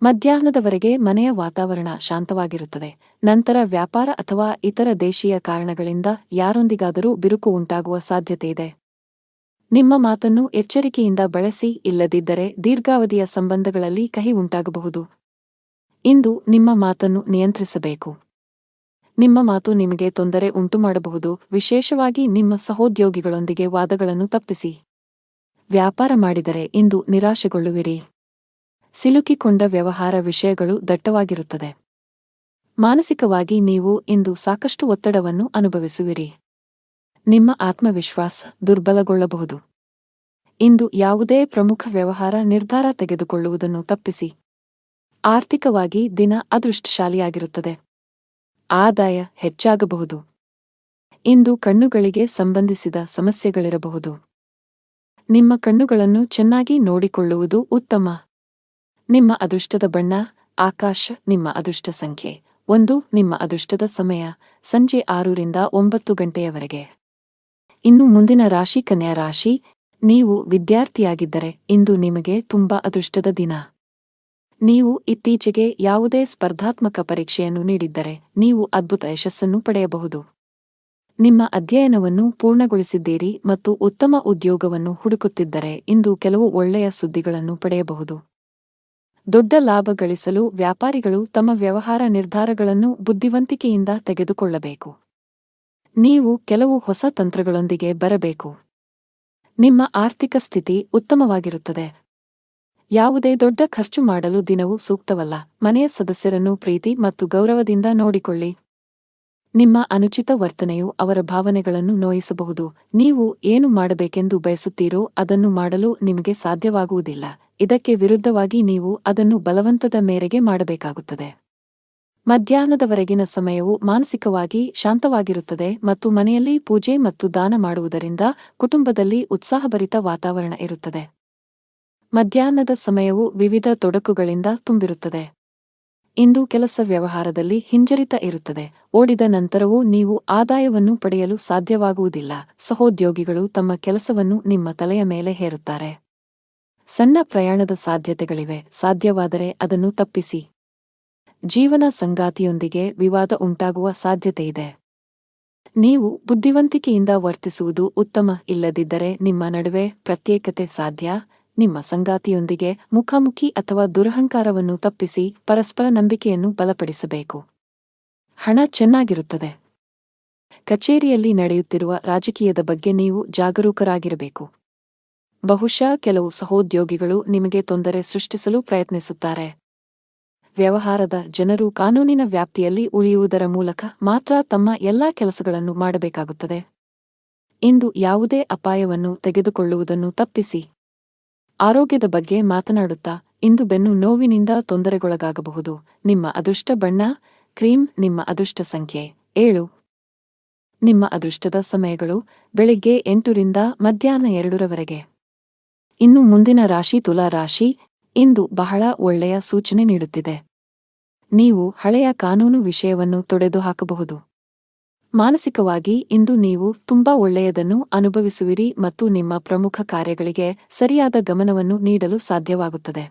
ಮಧ್ಯಾಹ್ನದವರೆಗೆ ಮನೆಯ ವಾತಾವರಣ ಶಾಂತವಾಗಿರುತ್ತದೆ. ನಂತರ ವ್ಯಾಪಾರ ಅಥವಾ ಇತರ ದೇಶೀಯ ಕಾರಣಗಳಿಂದ ಯಾರೊಂದಿಗಾದರೂ ಬಿರುಕು ಉಂಟಾಗುವ ಸಾಧ್ಯತೆಯಿದೆ. ನಿಮ್ಮ ಮಾತನ್ನು ಎಚ್ಚರಿಕೆಯಿಂದ ಬಳಸಿ, ಇಲ್ಲದಿದ್ದರೆ ದೀರ್ಘಾವಧಿಯ ಸಂಬಂಧಗಳಲ್ಲಿ ಕಹಿ ಉಂಟಾಗಬಹುದು. ಇಂದು ನಿಮ್ಮ ಮಾತನ್ನು ನಿಯಂತ್ರಿಸಬೇಕು. ನಿಮ್ಮ ಮಾತು ನಿಮಗೆ ತೊಂದರೆ ಉಂಟುಮಾಡಬಹುದು, ವಿಶೇಷವಾಗಿ ನಿಮ್ಮ ಸಹೋದ್ಯೋಗಿಗಳೊಂದಿಗೆ ವಾದಗಳನ್ನು ತಪ್ಪಿಸಿ. ವ್ಯಾಪಾರ ಮಾಡಿದರೆ ಇಂದು ನಿರಾಶೆಗೊಳ್ಳುವಿರಿ. ಸಿಲುಕಿಕೊಂಡ ವ್ಯವಹಾರ ವಿಷಯಗಳು ದಟ್ಟವಾಗಿರುತ್ತದೆ. ಮಾನಸಿಕವಾಗಿ ನೀವು ಇಂದು ಸಾಕಷ್ಟು ಒತ್ತಡವನ್ನು ಅನುಭವಿಸುವಿರಿ. ನಿಮ್ಮ ಆತ್ಮವಿಶ್ವಾಸ ದುರ್ಬಲಗೊಳ್ಳಬಹುದು. ಇಂದು ಯಾವುದೇ ಪ್ರಮುಖ ವ್ಯವಹಾರ ನಿರ್ಧಾರ ತೆಗೆದುಕೊಳ್ಳುವುದನ್ನು ತಪ್ಪಿಸಿ. ಆರ್ಥಿಕವಾಗಿ ದಿನ ಅದೃಷ್ಟಶಾಲಿಯಾಗಿರುತ್ತದೆ. ಆದಾಯ ಹೆಚ್ಚಾಗಬಹುದು. ಇಂದು ಕಣ್ಣುಗಳಿಗೆ ಸಂಬಂಧಿಸಿದ ಸಮಸ್ಯೆಗಳಿರಬಹುದು. ನಿಮ್ಮ ಕಣ್ಣುಗಳನ್ನು ಚೆನ್ನಾಗಿ ನೋಡಿಕೊಳ್ಳುವುದು ಉತ್ತಮ. ನಿಮ್ಮ ಅದೃಷ್ಟದ ಬಣ್ಣ ಆಕಾಶ. ನಿಮ್ಮ ಅದೃಷ್ಟ ಸಂಖ್ಯೆ 1. ನಿಮ್ಮ ಅದೃಷ್ಟದ ಸಮಯ ಸಂಜೆ 6 ರಿಂದ 9 ಗಂಟೆಯವರೆಗೆ. ಇನ್ನು ಮುಂದಿನ ರಾಶಿ ಕನ್ಯಾ ರಾಶಿ. ನೀವು ವಿದ್ಯಾರ್ಥಿಯಾಗಿದ್ದರೆ ಇಂದು ನಿಮಗೆ ತುಂಬಾ ಅದೃಷ್ಟದ ದಿನ. ನೀವು ಇತ್ತೀಚೆಗೆ ಯಾವುದೇ ಸ್ಪರ್ಧಾತ್ಮಕ ಪರೀಕ್ಷೆಯನ್ನು ನೀಡಿದ್ದರೆ ನೀವು ಅದ್ಭುತ ಯಶಸ್ಸನ್ನು ಪಡೆಯಬಹುದು. ನಿಮ್ಮ ಅಧ್ಯಯನವನ್ನು ಪೂರ್ಣಗೊಳಿಸಿದ್ದೀರಿ ಮತ್ತು ಉತ್ತಮ ಉದ್ಯೋಗವನ್ನು ಹುಡುಕುತ್ತಿದ್ದರೆ ಇಂದು ಕೆಲವು ಒಳ್ಳೆಯ ಸುದ್ದಿಗಳನ್ನು ಪಡೆಯಬಹುದು. ದೊಡ್ಡ ಲಾಭ ಗಳಿಸಲು ವ್ಯಾಪಾರಿಗಳು ತಮ್ಮ ವ್ಯವಹಾರ ನಿರ್ಧಾರಗಳನ್ನು ಬುದ್ಧಿವಂತಿಕೆಯಿಂದ ತೆಗೆದುಕೊಳ್ಳಬೇಕು. ನೀವು ಕೆಲವು ಹೊಸ ತಂತ್ರಗಳೊಂದಿಗೆ ಬರಬೇಕು. ನಿಮ್ಮ ಆರ್ಥಿಕ ಸ್ಥಿತಿ ಉತ್ತಮವಾಗಿರುತ್ತದೆ. ಯಾವುದೇ ದೊಡ್ಡ ಖರ್ಚು ಮಾಡಲು ದಿನವೂ ಸೂಕ್ತವಲ್ಲ. ಮನೆಯ ಸದಸ್ಯರನ್ನು ಪ್ರೀತಿ ಮತ್ತು ಗೌರವದಿಂದ ನೋಡಿಕೊಳ್ಳಿ. ನಿಮ್ಮ ಅನುಚಿತ ವರ್ತನೆಯು ಅವರ ಭಾವನೆಗಳನ್ನು ನೋಯಿಸಬಹುದು. ನೀವು ಏನು ಮಾಡಬೇಕೆಂದು ಬಯಸುತ್ತೀರೋ ಅದನ್ನು ಮಾಡಲು ನಿಮಗೆ ಸಾಧ್ಯವಾಗುವುದಿಲ್ಲ. ಇದಕ್ಕೆ ವಿರುದ್ಧವಾಗಿ ನೀವು ಅದನ್ನು ಬಲವಂತದ ಮೇರೆಗೆ ಮಾಡಬೇಕಾಗುತ್ತದೆ. ಮಧ್ಯಾಹ್ನದವರೆಗಿನ ಸಮಯವು ಮಾನಸಿಕವಾಗಿ ಶಾಂತವಾಗಿರುತ್ತದೆ ಮತ್ತು ಮನೆಯಲ್ಲಿ ಪೂಜೆ ಮತ್ತು ದಾನ ಮಾಡುವುದರಿಂದ ಕುಟುಂಬದಲ್ಲಿ ಉತ್ಸಾಹಭರಿತ ವಾತಾವರಣ ಇರುತ್ತದೆ. ಮಧ್ಯಾಹ್ನದ ಸಮಯವು ವಿವಿಧ ತೊಡಕುಗಳಿಂದ ತುಂಬಿರುತ್ತದೆ. ಇಂದು ಕೆಲಸ ವ್ಯವಹಾರದಲ್ಲಿ ಹಿಂಜರಿತ ಇರುತ್ತದೆ. ಓಡಿದ ನಂತರವೂ ನೀವು ಆದಾಯವನ್ನು ಪಡೆಯಲು ಸಾಧ್ಯವಾಗುವುದಿಲ್ಲ. ಸಹೋದ್ಯೋಗಿಗಳು ತಮ್ಮ ಕೆಲಸವನ್ನು ನಿಮ್ಮ ತಲೆಯ ಮೇಲೆ ಹೇರುತ್ತಾರೆ. ಸಣ್ಣ ಪ್ರಯಾಣದ ಸಾಧ್ಯತೆಗಳಿವೆ, ಸಾಧ್ಯವಾದರೆ ಅದನ್ನು ತಪ್ಪಿಸಿ. ಜೀವನ ಸಂಗಾತಿಯೊಂದಿಗೆ ವಿವಾದ ಉಂಟಾಗುವ ಸಾಧ್ಯತೆಯಿದೆ. ನೀವು ಬುದ್ಧಿವಂತಿಕೆಯಿಂದ ವರ್ತಿಸುವುದು ಉತ್ತಮ, ಇಲ್ಲದಿದ್ದರೆ ನಿಮ್ಮ ನಡುವೆ ಪ್ರತ್ಯೇಕತೆ ಸಾಧ್ಯ. ನಿಮ್ಮ ಸಂಗಾತಿಯೊಂದಿಗೆ ಮುಖಾಮುಖಿ ಅಥವಾ ದುರಹಂಕಾರವನ್ನು ತಪ್ಪಿಸಿ ಪರಸ್ಪರ ನಂಬಿಕೆಯನ್ನು ಬಲಪಡಿಸಬೇಕು. ಹಣ ಚೆನ್ನಾಗಿರುತ್ತದೆ. ಕಚೇರಿಯಲ್ಲಿ ನಡೆಯುತ್ತಿರುವ ರಾಜಕೀಯದ ಬಗ್ಗೆ ನೀವು ಜಾಗರೂಕರಾಗಿರಬೇಕು. ಬಹುಶಃ ಕೆಲವು ಸಹೋದ್ಯೋಗಿಗಳು ನಿಮಗೆ ತೊಂದರೆ ಸೃಷ್ಟಿಸಲು ಪ್ರಯತ್ನಿಸುತ್ತಾರೆ. ವ್ಯವಹಾರದ ಜನರು ಕಾನೂನಿನ ವ್ಯಾಪ್ತಿಯಲ್ಲಿ ಉಳಿಯುವುದರ ಮೂಲಕ ಮಾತ್ರ ತಮ್ಮ ಎಲ್ಲಾ ಕೆಲಸಗಳನ್ನು ಮಾಡಬೇಕಾಗುತ್ತದೆ. ಇಂದು ಯಾವುದೇ ಅಪಾಯವನ್ನು ತೆಗೆದುಕೊಳ್ಳುವುದನ್ನು ತಪ್ಪಿಸಿ. ಆರೋಗ್ಯದ ಬಗ್ಗೆ ಮಾತನಾಡುತ್ತಾ ಇಂದು ಬೆನ್ನು ನೋವಿನಿಂದ ತೊಂದರೆಗೊಳಗಾಗಬಹುದು. ನಿಮ್ಮ ಅದೃಷ್ಟ ಬಣ್ಣ ಕ್ರೀಮ್. ನಿಮ್ಮ ಅದೃಷ್ಟ ಸಂಖ್ಯೆ 7. ನಿಮ್ಮ ಅದೃಷ್ಟದ ಸಮಯಗಳು ಬೆಳಿಗ್ಗೆ 8 ರಿಂದ ಮಧ್ಯಾಹ್ನ 2 ರವರೆಗೆ. ಇನ್ನು ಮುಂದಿನ ರಾಶಿ ತುಲಾ ರಾಶಿ. ಇಂದು ಬಹಳ ಒಳ್ಳೆಯ ಸೂಚನೆ ನೀಡುತ್ತಿದೆ. ನೀವು ಹಳೆಯ ಕಾನೂನು ವಿಷಯವನ್ನು ತೊಡೆದುಹಾಕಬಹುದು. ಮಾನಸಿಕವಾಗಿ ಇಂದು ನೀವು ತುಂಬಾ ಒಳ್ಳೆಯದನ್ನು ಅನುಭವಿಸುವಿರಿ ಮತ್ತು ನಿಮ್ಮ ಪ್ರಮುಖ ಕಾರ್ಯಗಳಿಗೆ ಸರಿಯಾದ ಗಮನವನ್ನು ನೀಡಲು ಸಾಧ್ಯವಾಗುತ್ತದೆ.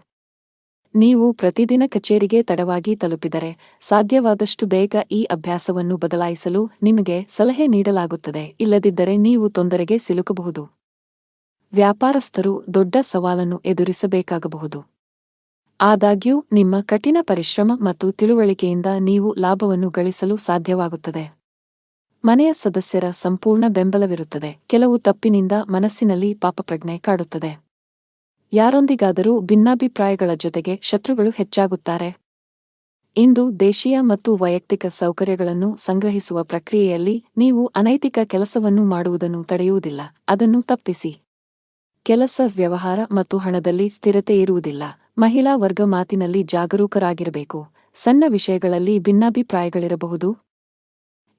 ನೀವು ಪ್ರತಿದಿನ ಕಚೇರಿಗೆ ತಡವಾಗಿ ತಲುಪಿದರೆ ಸಾಧ್ಯವಾದಷ್ಟು ಬೇಗ ಈ ಅಭ್ಯಾಸವನ್ನು ಬದಲಾಯಿಸಲು ನಿಮಗೆ ಸಲಹೆ ನೀಡಲಾಗುತ್ತದೆ, ಇಲ್ಲದಿದ್ದರೆ ನೀವು ತೊಂದರೆಗೆ ಸಿಲುಕಬಹುದು. ವ್ಯಾಪಾರಸ್ಥರು ದೊಡ್ಡ ಸವಾಲನ್ನು ಎದುರಿಸಬೇಕಾಗಬಹುದು. ಆದಾಗ್ಯೂ ನಿಮ್ಮ ಕಠಿಣ ಪರಿಶ್ರಮ ಮತ್ತು ತಿಳುವಳಿಕೆಯಿಂದ ನೀವು ಲಾಭವನ್ನು ಗಳಿಸಲು ಸಾಧ್ಯವಾಗುತ್ತದೆ. ಮನೆಯ ಸದಸ್ಯರ ಸಂಪೂರ್ಣ ಬೆಂಬಲವಿರುತ್ತದೆ. ಕೆಲವು ತಪ್ಪಿನಿಂದ ಮನಸ್ಸಿನಲ್ಲಿ ಪಾಪಪ್ರಜ್ಞೆ ಕಾಡುತ್ತದೆ. ಯಾರೊಂದಿಗಾದರೂ ಭಿನ್ನಾಭಿಪ್ರಾಯಗಳ ಜೊತೆಗೆ ಶತ್ರುಗಳು ಹೆಚ್ಚಾಗುತ್ತಾರೆ. ಇಂದು ದೇಶೀಯ ಮತ್ತು ವೈಯಕ್ತಿಕ ಸೌಕರ್ಯಗಳನ್ನು ಸಂಗ್ರಹಿಸುವ ಪ್ರಕ್ರಿಯೆಯಲ್ಲಿ ನೀವು ಅನೈತಿಕ ಕೆಲಸವನ್ನು ಮಾಡುವುದನ್ನು ತಡೆಯುವುದಿಲ್ಲ, ಅದನ್ನು ತಪ್ಪಿಸಿ. ಕೆಲಸ, ವ್ಯವಹಾರ ಮತ್ತು ಹಣದಲ್ಲಿ ಸ್ಥಿರತೆ ಇರುವುದಿಲ್ಲ. ಮಹಿಳಾ ವರ್ಗ ಮಾತಿನಲ್ಲಿ ಜಾಗರೂಕರಾಗಿರಬೇಕು. ಸಣ್ಣ ವಿಷಯಗಳಲ್ಲಿ ಭಿನ್ನಾಭಿಪ್ರಾಯಗಳಿರಬಹುದು.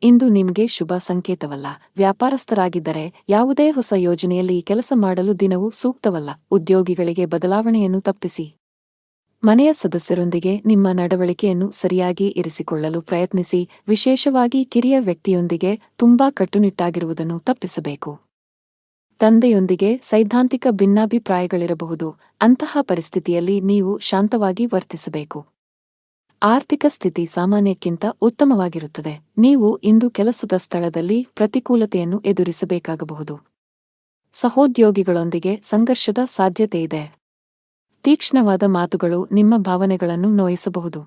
ಇಂದು ನಿಮಗೆ ಶುಭ ಸಂಕೇತವಲ್ಲ. ವ್ಯಾಪಾರಸ್ಥರಾಗಿದ್ದರೆ ಯಾವುದೇ ಹೊಸ ಯೋಜನೆಯಲ್ಲಿ ಕೆಲಸ ಮಾಡಲು ದಿನವೂ ಸೂಕ್ತವಲ್ಲ. ಉದ್ಯೋಗಿಗಳಿಗೆ ಬದಲಾವಣೆಯನ್ನು ತಪ್ಪಿಸಿ. ಮನೆಯ ಸದಸ್ಯರೊಂದಿಗೆ ನಿಮ್ಮ ನಡವಳಿಕೆಯನ್ನು ಸರಿಯಾಗಿ ಇರಿಸಿಕೊಳ್ಳಲು ಪ್ರಯತ್ನಿಸಿ, ವಿಶೇಷವಾಗಿ ಕಿರಿಯ ವ್ಯಕ್ತಿಯೊಂದಿಗೆ ತುಂಬಾ ಕಟ್ಟುನಿಟ್ಟಾಗಿರುವುದನ್ನು ತಪ್ಪಿಸಬೇಕು. ತಂದೆಯೊಂದಿಗೆ ಸೈದ್ಧಾಂತಿಕ ಭಿನ್ನಾಭಿಪ್ರಾಯಗಳಿರಬಹುದು. ಅಂತಹ ಪರಿಸ್ಥಿತಿಯಲ್ಲಿ ನೀವು ಶಾಂತವಾಗಿ ವರ್ತಿಸಬೇಕು. ಆರ್ಥಿಕ ಸ್ಥಿತಿ ಸಾಮಾನ್ಯಕ್ಕಿಂತ ಉತ್ತಮವಾಗಿರುತ್ತದೆ. ನೀವು ಇಂದು ಕೆಲಸದ ಸ್ಥಳದಲ್ಲಿ ಪ್ರತಿಕೂಲತೆಯನ್ನು ಎದುರಿಸಬೇಕಾಗಬಹುದು. ಸಹೋದ್ಯೋಗಿಗಳೊಂದಿಗೆ ಸಂಘರ್ಷದ ಸಾಧ್ಯತೆಯಿದೆ. ತೀಕ್ಷ್ಣವಾದ ಮಾತುಗಳು ನಿಮ್ಮ ಭಾವನೆಗಳನ್ನು ನೋಯಿಸಬಹುದು.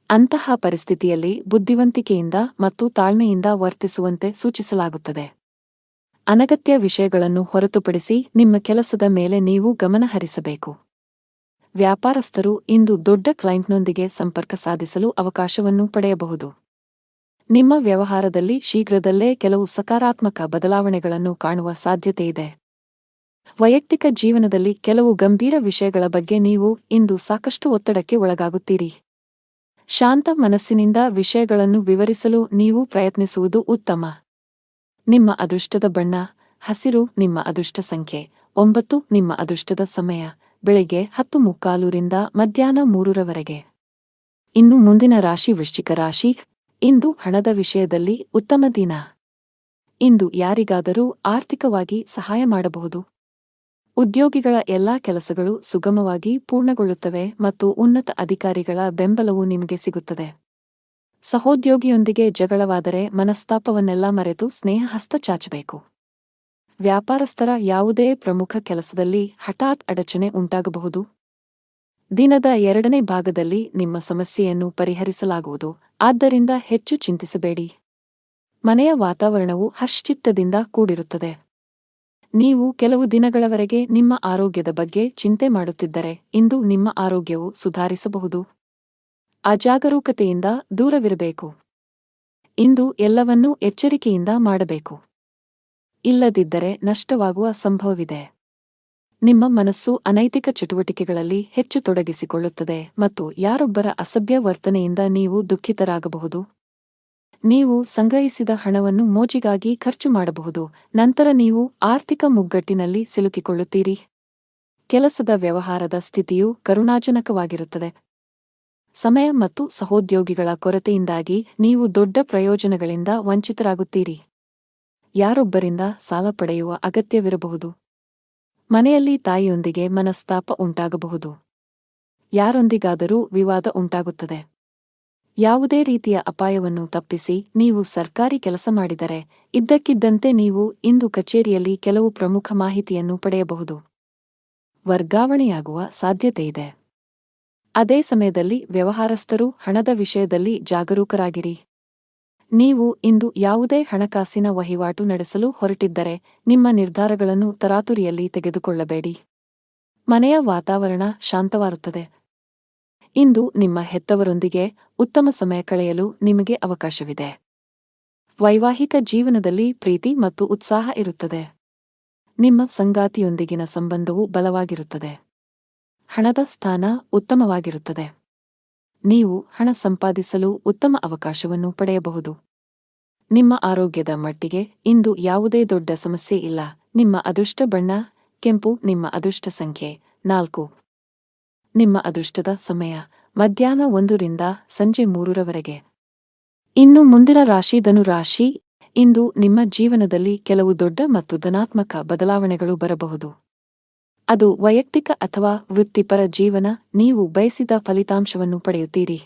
ಅಂತಹ ಪರಿಸ್ಥಿತಿಯಲ್ಲಿ ಬುದ್ಧಿವಂತಿಕೆಯಿಂದ ಮತ್ತು ತಾಳ್ಮೆಯಿಂದ ವರ್ತಿಸುವಂತೆ ಸೂಚಿಸಲಾಗುತ್ತದೆ. ಅನಗತ್ಯ ವಿಷಯಗಳನ್ನು ಹೊರತುಪಡಿಸಿ ನಿಮ್ಮ ಕೆಲಸದ ಮೇಲೆ ನೀವು ಗಮನ ಹರಿಸಬೇಕು. ವ್ಯಾಪಾರಸ್ಥರು ಇಂದು ದೊಡ್ಡ ಕ್ಲೈಂಟ್ನೊಂದಿಗೆ ಸಂಪರ್ಕ ಸಾಧಿಸಲು ಅವಕಾಶವನ್ನು ಪಡೆಯಬಹುದು. ನಿಮ್ಮ ವ್ಯವಹಾರದಲ್ಲಿ ಶೀಘ್ರದಲ್ಲೇ ಕೆಲವು ಸಕಾರಾತ್ಮಕ ಬದಲಾವಣೆಗಳನ್ನು ಕಾಣುವ ಸಾಧ್ಯತೆಯಿದೆ. ವೈಯಕ್ತಿಕ ಜೀವನದಲ್ಲಿ ಕೆಲವು ಗಂಭೀರ ವಿಷಯಗಳ ಬಗ್ಗೆ ನೀವು ಇಂದು ಸಾಕಷ್ಟು ಒತ್ತಡಕ್ಕೆ ಒಳಗಾಗುತ್ತೀರಿ. ಶಾಂತ ಮನಸ್ಸಿನಿಂದ ವಿಷಯಗಳನ್ನು ವಿವರಿಸಲು ನೀವು ಪ್ರಯತ್ನಿಸುವುದು ಉತ್ತಮ. ನಿಮ್ಮ ಅದೃಷ್ಟದ ಬಣ್ಣ ಹಸಿರು. ನಿಮ್ಮ ಅದೃಷ್ಟ ಸಂಖ್ಯೆ 9. ನಿಮ್ಮ ಅದೃಷ್ಟದ ಸಮಯ ಬೆಳಿಗ್ಗೆ 10:45 ರಿಂದ ಮಧ್ಯಾಹ್ನ 3 ಇನ್ನು ಮುಂದಿನ ರಾಶಿ ವೃಶ್ಚಿಕ ರಾಶಿ. ಇಂದು ಹಣದ ವಿಷಯದಲ್ಲಿ ಉತ್ತಮ ದಿನ. ಇಂದು ಯಾರಿಗಾದರೂ ಆರ್ಥಿಕವಾಗಿ ಸಹಾಯ ಮಾಡಬಹುದು. ಉದ್ಯೋಗಿಗಳ ಎಲ್ಲಾ ಕೆಲಸಗಳು ಸುಗಮವಾಗಿ ಪೂರ್ಣಗೊಳ್ಳುತ್ತವೆ ಮತ್ತು ಉನ್ನತ ಅಧಿಕಾರಿಗಳ ಬೆಂಬಲವು ನಿಮಗೆ ಸಿಗುತ್ತದೆ. ಸಹೋದ್ಯೋಗಿಯೊಂದಿಗೆ ಜಗಳವಾದರೆ ಮನಸ್ತಾಪವನ್ನೆಲ್ಲ ಮರೆತು ಸ್ನೇಹ ಹಸ್ತ ಚಾಚಬೇಕು. ವ್ಯಾಪಾರಸ್ಥರ ಯಾವುದೇ ಪ್ರಮುಖ ಕೆಲಸದಲ್ಲಿ ಹಠಾತ್ ಅಡಚಣೆ ಉಂಟಾಗಬಹುದು. ದಿನದ 2ನೇ ಭಾಗದಲ್ಲಿ ನಿಮ್ಮ ಸಮಸ್ಯೆಯನ್ನು ಪರಿಹರಿಸಲಾಗುವುದು, ಆದ್ದರಿಂದ ಹೆಚ್ಚು ಚಿಂತಿಸಬೇಡಿ. ಮನೆಯ ವಾತಾವರಣವು ಹರ್ಷಚಿತ್ತದಿಂದ ಕೂಡಿರುತ್ತದೆ. ನೀವು ಕೆಲವು ದಿನಗಳವರೆಗೆ ನಿಮ್ಮ ಆರೋಗ್ಯದ ಬಗ್ಗೆ ಚಿಂತೆ ಮಾಡುತ್ತಿದ್ದರೆ ಇಂದು ನಿಮ್ಮ ಆರೋಗ್ಯವು ಸುಧಾರಿಸಬಹುದು. ಅಜಾಗರೂಕತೆಯಿಂದ ದೂರವಿರಬೇಕು. ಇಂದು ಎಲ್ಲವನ್ನೂ ಎಚ್ಚರಿಕೆಯಿಂದ ಮಾಡಬೇಕು. ಇಲ್ಲದಿದ್ದರೆ ನಷ್ಟವಾಗುವ ಸಂಭವವಿದೆ. ನಿಮ್ಮ ಮನಸ್ಸು ಅನೈತಿಕ ಚಟುವಟಿಕೆಗಳಲ್ಲಿ ಹೆಚ್ಚು ತೊಡಗಿಸಿಕೊಳ್ಳುತ್ತದೆ ಮತ್ತು ಯಾರೊಬ್ಬರ ಅಸಭ್ಯ ವರ್ತನೆಯಿಂದ ನೀವು ದುಃಖಿತರಾಗಬಹುದು. ನೀವು ಸಂಗ್ರಹಿಸಿದ ಹಣವನ್ನು ಮೋಜಿಗಾಗಿ ಖರ್ಚು ಮಾಡಬಹುದು, ನಂತರ ನೀವು ಆರ್ಥಿಕ ಮುಗ್ಗಟ್ಟಿನಲ್ಲಿ ಸಿಲುಕಿಕೊಳ್ಳುತ್ತೀರಿ. ಕೆಲಸದ ವ್ಯವಹಾರದ ಸ್ಥಿತಿಯು ಕರುಣಾಜನಕವಾಗಿರುತ್ತದೆ. ಸಮಯ ಮತ್ತು ಸಹೋದ್ಯೋಗಿಗಳ ಕೊರತೆಯಿಂದಾಗಿ ನೀವು ದೊಡ್ಡ ಪ್ರಯೋಜನಗಳಿಂದ ವಂಚಿತರಾಗುತ್ತೀರಿ. ಯಾರೊಬ್ಬರಿಂದ ಸಾಲ ಪಡೆಯುವ ಅಗತ್ಯವಿರಬಹುದು. ಮನೆಯಲ್ಲಿ ತಾಯಿಯೊಂದಿಗೆ ಮನಸ್ತಾಪ ಉಂಟಾಗಬಹುದು. ಯಾರೊಂದಿಗಾದರೂ ವಿವಾದ ಉಂಟಾಗುತ್ತದೆ. ಯಾವುದೇ ರೀತಿಯ ಅಪಾಯವನ್ನು ತಪ್ಪಿಸಿ ನೀವು ಸರ್ಕಾರಿ ಕೆಲಸ ಮಾಡಿದರೆ ಇದ್ದಕ್ಕಿದ್ದಂತೆ ನೀವು ಇಂದು ಕಚೇರಿಯಲ್ಲಿ ಕೆಲವು ಪ್ರಮುಖ ಮಾಹಿತಿಯನ್ನು ಪಡೆಯಬಹುದು. ವರ್ಗಾವಣೆಯಾಗುವ ಸಾಧ್ಯತೆಯಿದೆ. ಅದೇ ಸಮಯದಲ್ಲಿ ವ್ಯವಹಾರಸ್ಥರು ಹಣದ ವಿಷಯದಲ್ಲಿ ಜಾಗರೂಕರಾಗಿರಿ. ನೀವು ಇಂದು ಯಾವುದೇ ಹಣಕಾಸಿನ ವಹಿವಾಟು ನಡೆಸಲು ಹೊರಟಿದ್ದರೆ ನಿಮ್ಮ ನಿರ್ಧಾರಗಳನ್ನು ತರಾತುರಿಯಲ್ಲಿ ತೆಗೆದುಕೊಳ್ಳಬೇಡಿ. ಮನೆಯ ವಾತಾವರಣ ಶಾಂತವಾಗುತ್ತದೆ. ಇಂದು ನಿಮ್ಮ ಹೆತ್ತವರೊಂದಿಗೆ ಉತ್ತಮ ಸಮಯ ಕಳೆಯಲು ನಿಮಗೆ ಅವಕಾಶವಿದೆ. ವೈವಾಹಿಕ ಜೀವನದಲ್ಲಿ ಪ್ರೀತಿ ಮತ್ತು ಉತ್ಸಾಹ ಇರುತ್ತದೆ. ನಿಮ್ಮ ಸಂಗಾತಿಯೊಂದಿಗಿನ ಸಂಬಂಧವು ಬಲವಾಗಿರುತ್ತದೆ. ಹಣದ ಸ್ಥಾನ ಉತ್ತಮವಾಗಿರುತ್ತದೆ. ನೀವು ಹಣ ಸಂಪಾದಿಸಲು ಉತ್ತಮ ಅವಕಾಶವನ್ನು ಪಡೆಯಬಹುದು. ನಿಮ್ಮ ಆರೋಗ್ಯದ ಮಟ್ಟಿಗೆ ಇಂದು ಯಾವುದೇ ದೊಡ್ಡ ಸಮಸ್ಯೆ ಇಲ್ಲ. ನಿಮ್ಮ ಅದೃಷ್ಟ ಬಣ್ಣ ಕೆಂಪು. ನಿಮ್ಮ ಅದೃಷ್ಟ ಸಂಖ್ಯೆ 4. ನಿಮ್ಮ ಅದೃಷ್ಟದ ಸಮಯ ಮಧ್ಯಾಹ್ನ 1 ರಿಂದ ಸಂಜೆ 3 ಇನ್ನು ಮುಂದಿನ ರಾಶಿ ಧನು ರಾಶಿ. ಇಂದು ನಿಮ್ಮ ಜೀವನದಲ್ಲಿ ಕೆಲವು ದೊಡ್ಡ ಮತ್ತು ಧನಾತ್ಮಕ ಬದಲಾವಣೆಗಳು ಬರಬಹುದು. ಅದು ವೈಯಕ್ತಿಕ ಅಥವಾ ವೃತ್ತಿಪರ ಜೀವನ, ನೀವು ಬಯಸಿದ ಫಲಿತಾಂಶವನ್ನು ಪಡೆಯುತ್ತೀರಿ.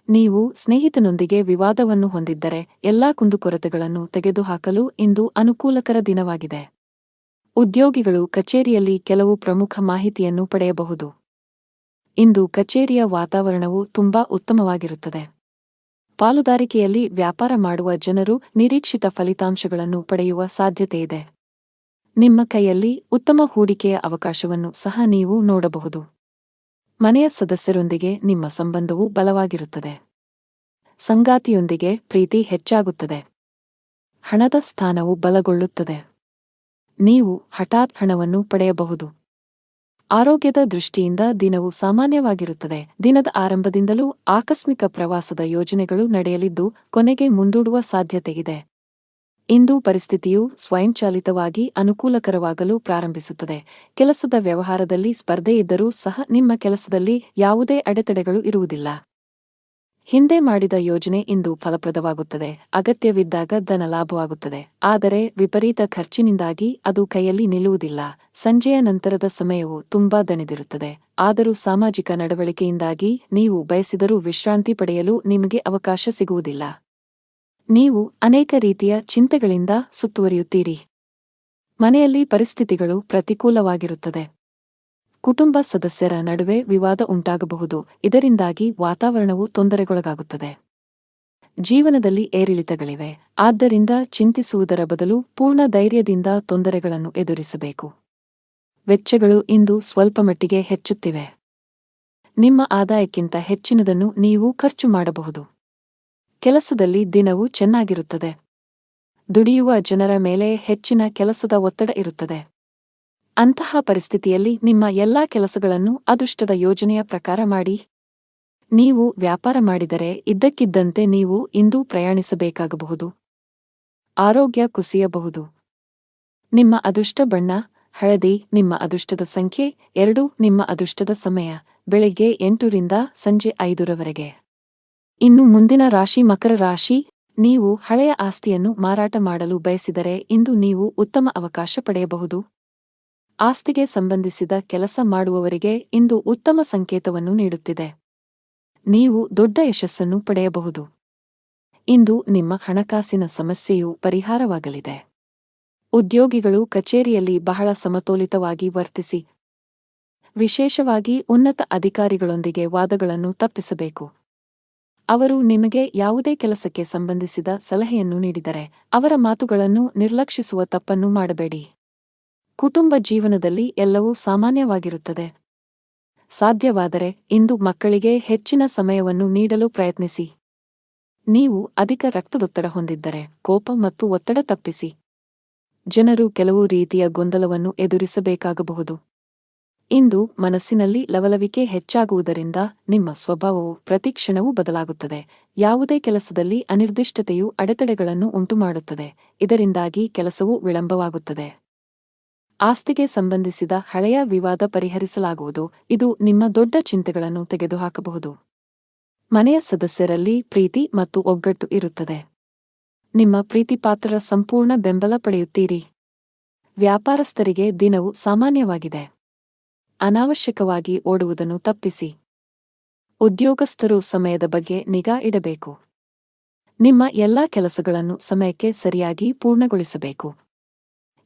ನೀವು ಸ್ನೇಹಿತನೊಂದಿಗೆ ವಿವಾದವನ್ನು ಹೊಂದಿದ್ದರೆ ಎಲ್ಲಾ ಕುಂದುಕೊರತೆಗಳನ್ನು ತೆಗೆದುಹಾಕಲು ಇಂದು ಅನುಕೂಲಕರ ದಿನವಾಗಿದೆ. ಉದ್ಯೋಗಿಗಳು ಕಚೇರಿಯಲ್ಲಿ ಕೆಲವು ಪ್ರಮುಖ ಮಾಹಿತಿಯನ್ನು ಪಡೆಯಬಹುದು. ಇಂದು ಕಚೇರಿಯ ವಾತಾವರಣವು ತುಂಬಾ ಉತ್ತಮವಾಗಿರುತ್ತದೆ. ಪಾಲುದಾರಿಕೆಯಲ್ಲಿ ವ್ಯಾಪಾರ ಮಾಡುವ ಜನರು ನಿರೀಕ್ಷಿತ ಫಲಿತಾಂಶಗಳನ್ನು ಪಡೆಯುವ ಸಾಧ್ಯತೆಯಿದೆ. ನಿಮ್ಮ ಕೈಯಲ್ಲಿ ಉತ್ತಮ ಹೂಡಿಕೆಯ ಅವಕಾಶವನ್ನು ಸಹ ನೀವು ನೋಡಬಹುದು. ಮನೆಯ ಸದಸ್ಯರೊಂದಿಗೆ ನಿಮ್ಮ ಸಂಬಂಧವು ಬಲವಾಗಿರುತ್ತದೆ. ಸಂಗಾತಿಯೊಂದಿಗೆ ಪ್ರೀತಿ ಹೆಚ್ಚಾಗುತ್ತದೆ. ಹಣದ ಸ್ಥಾನವು ಬಲಗೊಳ್ಳುತ್ತದೆ. ನೀವು ಹಠಾತ್ ಹಣವನ್ನು ಪಡೆಯಬಹುದು. ಆರೋಗ್ಯದ ದೃಷ್ಟಿಯಿಂದ ದಿನವು ಸಾಮಾನ್ಯವಾಗಿರುತ್ತದೆ. ದಿನದ ಆರಂಭದಿಂದಲೂ ಆಕಸ್ಮಿಕ ಪ್ರವಾಸದ ಯೋಜನೆಗಳು ನಡೆಯಲಿದ್ದು ಕೊನೆಗೆ ಮುಂದೂಡುವ ಸಾಧ್ಯತೆಯಿದೆ. ಇಂದು ಪರಿಸ್ಥಿತಿಯು ಸ್ವಯಂಚಾಲಿತವಾಗಿ ಅನುಕೂಲಕರವಾಗಲು ಪ್ರಾರಂಭಿಸುತ್ತದೆ. ಕೆಲಸದ ವ್ಯವಹಾರದಲ್ಲಿ ಸ್ಪರ್ಧೆಯಿದ್ದರೂ ಸಹ ನಿಮ್ಮ ಕೆಲಸದಲ್ಲಿ ಯಾವುದೇ ಅಡೆತಡೆಗಳು ಇರುವುದಿಲ್ಲ. ಹಿಂದೆ ಮಾಡಿದ ಯೋಜನೆ ಇಂದು ಫಲಪ್ರದವಾಗುತ್ತದೆ. ಅಗತ್ಯವಿದ್ದಾಗ ಧನ ಲಾಭವಾಗುತ್ತದೆ. ಆದರೆ ವಿಪರೀತ ಖರ್ಚಿನಿಂದಾಗಿ ಅದು ಕೈಯಲ್ಲಿ ನಿಲ್ಲುವುದಿಲ್ಲ. ಸಂಜೆಯ ನಂತರದ ಸಮಯವು ತುಂಬಾ ದಣಿದಿರುತ್ತದೆ. ಆದರೂ ಸಾಮಾಜಿಕ ನಡವಳಿಕೆಯಿಂದಾಗಿ ನೀವು ಬಯಸಿದರೂ ವಿಶ್ರಾಂತಿ ಪಡೆಯಲು ನಿಮಗೆ ಅವಕಾಶ ಸಿಗುವುದಿಲ್ಲ. ನೀವು ಅನೇಕ ರೀತಿಯ ಚಿಂತೆಗಳಿಂದ ಸುತ್ತುವರಿಯುತ್ತೀರಿ. ಮನೆಯಲ್ಲಿ ಪರಿಸ್ಥಿತಿಗಳು ಪ್ರತಿಕೂಲವಾಗಿರುತ್ತದೆ. ಕುಟುಂಬ ಸದಸ್ಯರ ನಡುವೆ ವಿವಾದ ಉಂಟಾಗಬಹುದು. ಇದರಿಂದಾಗಿ ವಾತಾವರಣವು ತೊಂದರೆಗೊಳಗಾಗುತ್ತದೆ. ಜೀವನದಲ್ಲಿ ಏರಿಳಿತಗಳಿವೆ. ಆದ್ದರಿಂದ ಚಿಂತಿಸುವುದರ ಬದಲು ಪೂರ್ಣ ಧೈರ್ಯದಿಂದ ತೊಂದರೆಗಳನ್ನು ಎದುರಿಸಬೇಕು. ವೆಚ್ಚಗಳು ಇಂದು ಸ್ವಲ್ಪಮಟ್ಟಿಗೆ ಹೆಚ್ಚುತ್ತಿವೆ. ನಿಮ್ಮ ಆದಾಯಕ್ಕಿಂತ ಹೆಚ್ಚಿನದನ್ನು ನೀವು ಖರ್ಚು ಮಾಡಬಹುದು. ಕೆಲಸದಲ್ಲಿ ದಿನವು ಚೆನ್ನಾಗಿರುತ್ತದೆ. ದುಡಿಯುವ ಜನರ ಮೇಲೆ ಹೆಚ್ಚಿನ ಕೆಲಸದ ಒತ್ತಡ ಇರುತ್ತದೆ. ಅಂತಹ ಪರಿಸ್ಥಿತಿಯಲ್ಲಿ ನಿಮ್ಮ ಎಲ್ಲಾ ಕೆಲಸಗಳನ್ನು ಅದೃಷ್ಟದ ಯೋಜನೆಯ ಪ್ರಕಾರ ಮಾಡಿ. ನೀವು ವ್ಯಾಪಾರ ಮಾಡಿದರೆ ಇದ್ದಕ್ಕಿದ್ದಂತೆ ನೀವು ಇಂದು ಪ್ರಯಾಣಿಸಬೇಕಾಗಬಹುದು. ಆರೋಗ್ಯ ಕುಸಿಯಬಹುದು. ನಿಮ್ಮ ಅದೃಷ್ಟ ಬಣ್ಣ ಹಳದಿ. ನಿಮ್ಮ ಅದೃಷ್ಟದ ಸಂಖ್ಯೆ 2. ನಿಮ್ಮ ಅದೃಷ್ಟದ ಸಮಯ ಬೆಳಿಗ್ಗೆ 8 ರಿಂದ ಸಂಜೆ 5 ರವರೆಗೆ. ಇನ್ನು ಮುಂದಿನ ರಾಶಿ ಮಕರ ರಾಶಿ. ನೀವು ಹಳೆಯ ಆಸ್ತಿಯನ್ನು ಮಾರಾಟ ಮಾಡಲು ಬಯಸಿದರೆ ಇಂದು ನೀವು ಉತ್ತಮ ಅವಕಾಶ ಪಡೆಯಬಹುದು. ಆಸ್ತಿಗೆ ಸಂಬಂಧಿಸಿದ ಕೆಲಸ ಮಾಡುವವರಿಗೆ ಇಂದು ಉತ್ತಮ ಸಂಕೇತವನ್ನು ನೀಡುತ್ತಿದೆ. ನೀವು ದೊಡ್ಡ ಯಶಸ್ಸನ್ನು ಪಡೆಯಬಹುದು. ಇಂದು ನಿಮ್ಮ ಹಣಕಾಸಿನ ಸಮಸ್ಯೆಯು ಪರಿಹಾರವಾಗಲಿದೆ. ಉದ್ಯೋಗಿಗಳು ಕಚೇರಿಯಲ್ಲಿ ಬಹಳ ಸಮತೋಲಿತವಾಗಿ ವರ್ತಿಸಿ. ವಿಶೇಷವಾಗಿ ಉನ್ನತ ಅಧಿಕಾರಿಗಳೊಂದಿಗೆ ವಾದಗಳನ್ನು ತಪ್ಪಿಸಬೇಕು. ಅವರು ನಿಮಗೆ ಯಾವುದೇ ಕೆಲಸಕ್ಕೆ ಸಂಬಂಧಿಸಿದ ಸಲಹೆಯನ್ನು ನೀಡಿದರೆ ಅವರ ಮಾತುಗಳನ್ನು ನಿರ್ಲಕ್ಷಿಸುವ ತಪ್ಪನ್ನು ಮಾಡಬೇಡಿ. ಕುಟುಂಬ ಜೀವನದಲ್ಲಿ ಎಲ್ಲವೂ ಸಾಮಾನ್ಯವಾಗಿರುತ್ತದೆ. ಸಾಧ್ಯವಾದರೆ ಇಂದು ಮಕ್ಕಳಿಗೆ ಹೆಚ್ಚಿನ ಸಮಯವನ್ನು ನೀಡಲು ಪ್ರಯತ್ನಿಸಿ. ನೀವು ಅಧಿಕ ರಕ್ತದೊತ್ತಡ ಹೊಂದಿದ್ದರೆ ಕೋಪ ಮತ್ತು ಒತ್ತಡ ತಪ್ಪಿಸಿ. ಜನರು ಕೆಲವು ರೀತಿಯ ಗೊಂದಲವನ್ನು ಎದುರಿಸಬೇಕಾಗಬಹುದು. ಇಂದು ಮನಸ್ಸಿನಲ್ಲಿ ಲವಲವಿಕೆ ಹೆಚ್ಚಾಗುವುದರಿಂದ ನಿಮ್ಮ ಸ್ವಭಾವವು ಪ್ರತಿಕ್ಷಣವೂ ಬದಲಾಗುತ್ತದೆ. ಯಾವುದೇ ಕೆಲಸದಲ್ಲಿ ಅನಿರ್ದಿಷ್ಟತೆಯು ಅಡೆತಡೆಗಳನ್ನು ಉಂಟುಮಾಡುತ್ತದೆ. ಇದರಿಂದಾಗಿ ಕೆಲಸವು ವಿಳಂಬವಾಗುತ್ತದೆ. ಆಸ್ತಿಗೆ ಸಂಬಂಧಿಸಿದ ಹಳೆಯ ವಿವಾದ ಪರಿಹರಿಸಲಾಗುವುದು. ಇದು ನಿಮ್ಮ ದೊಡ್ಡ ಚಿಂತೆಗಳನ್ನು ತೆಗೆದುಹಾಕಬಹುದು. ಮನೆಯ ಸದಸ್ಯರಲ್ಲಿ ಪ್ರೀತಿ ಮತ್ತು ಒಗ್ಗಟ್ಟು ಇರುತ್ತದೆ. ನಿಮ್ಮ ಪ್ರೀತಿಪಾತ್ರರ ಸಂಪೂರ್ಣ ಬೆಂಬಲ ಪಡೆಯುತ್ತೀರಿ. ವ್ಯಾಪಾರಸ್ಥರಿಗೆ ದಿನವು ಸಾಮಾನ್ಯವಾಗಿದೆ. ಅನಾವಶ್ಯಕವಾಗಿ ಓಡುವುದನ್ನು ತಪ್ಪಿಸಿ. ಉದ್ಯೋಗಸ್ಥರು ಸಮಯದ ಬಗ್ಗೆ ನಿಗಾ ಇಡಬೇಕು. ನಿಮ್ಮ ಎಲ್ಲಾ ಕೆಲಸಗಳನ್ನು ಸಮಯಕ್ಕೆ ಸರಿಯಾಗಿ ಪೂರ್ಣಗೊಳಿಸಬೇಕು.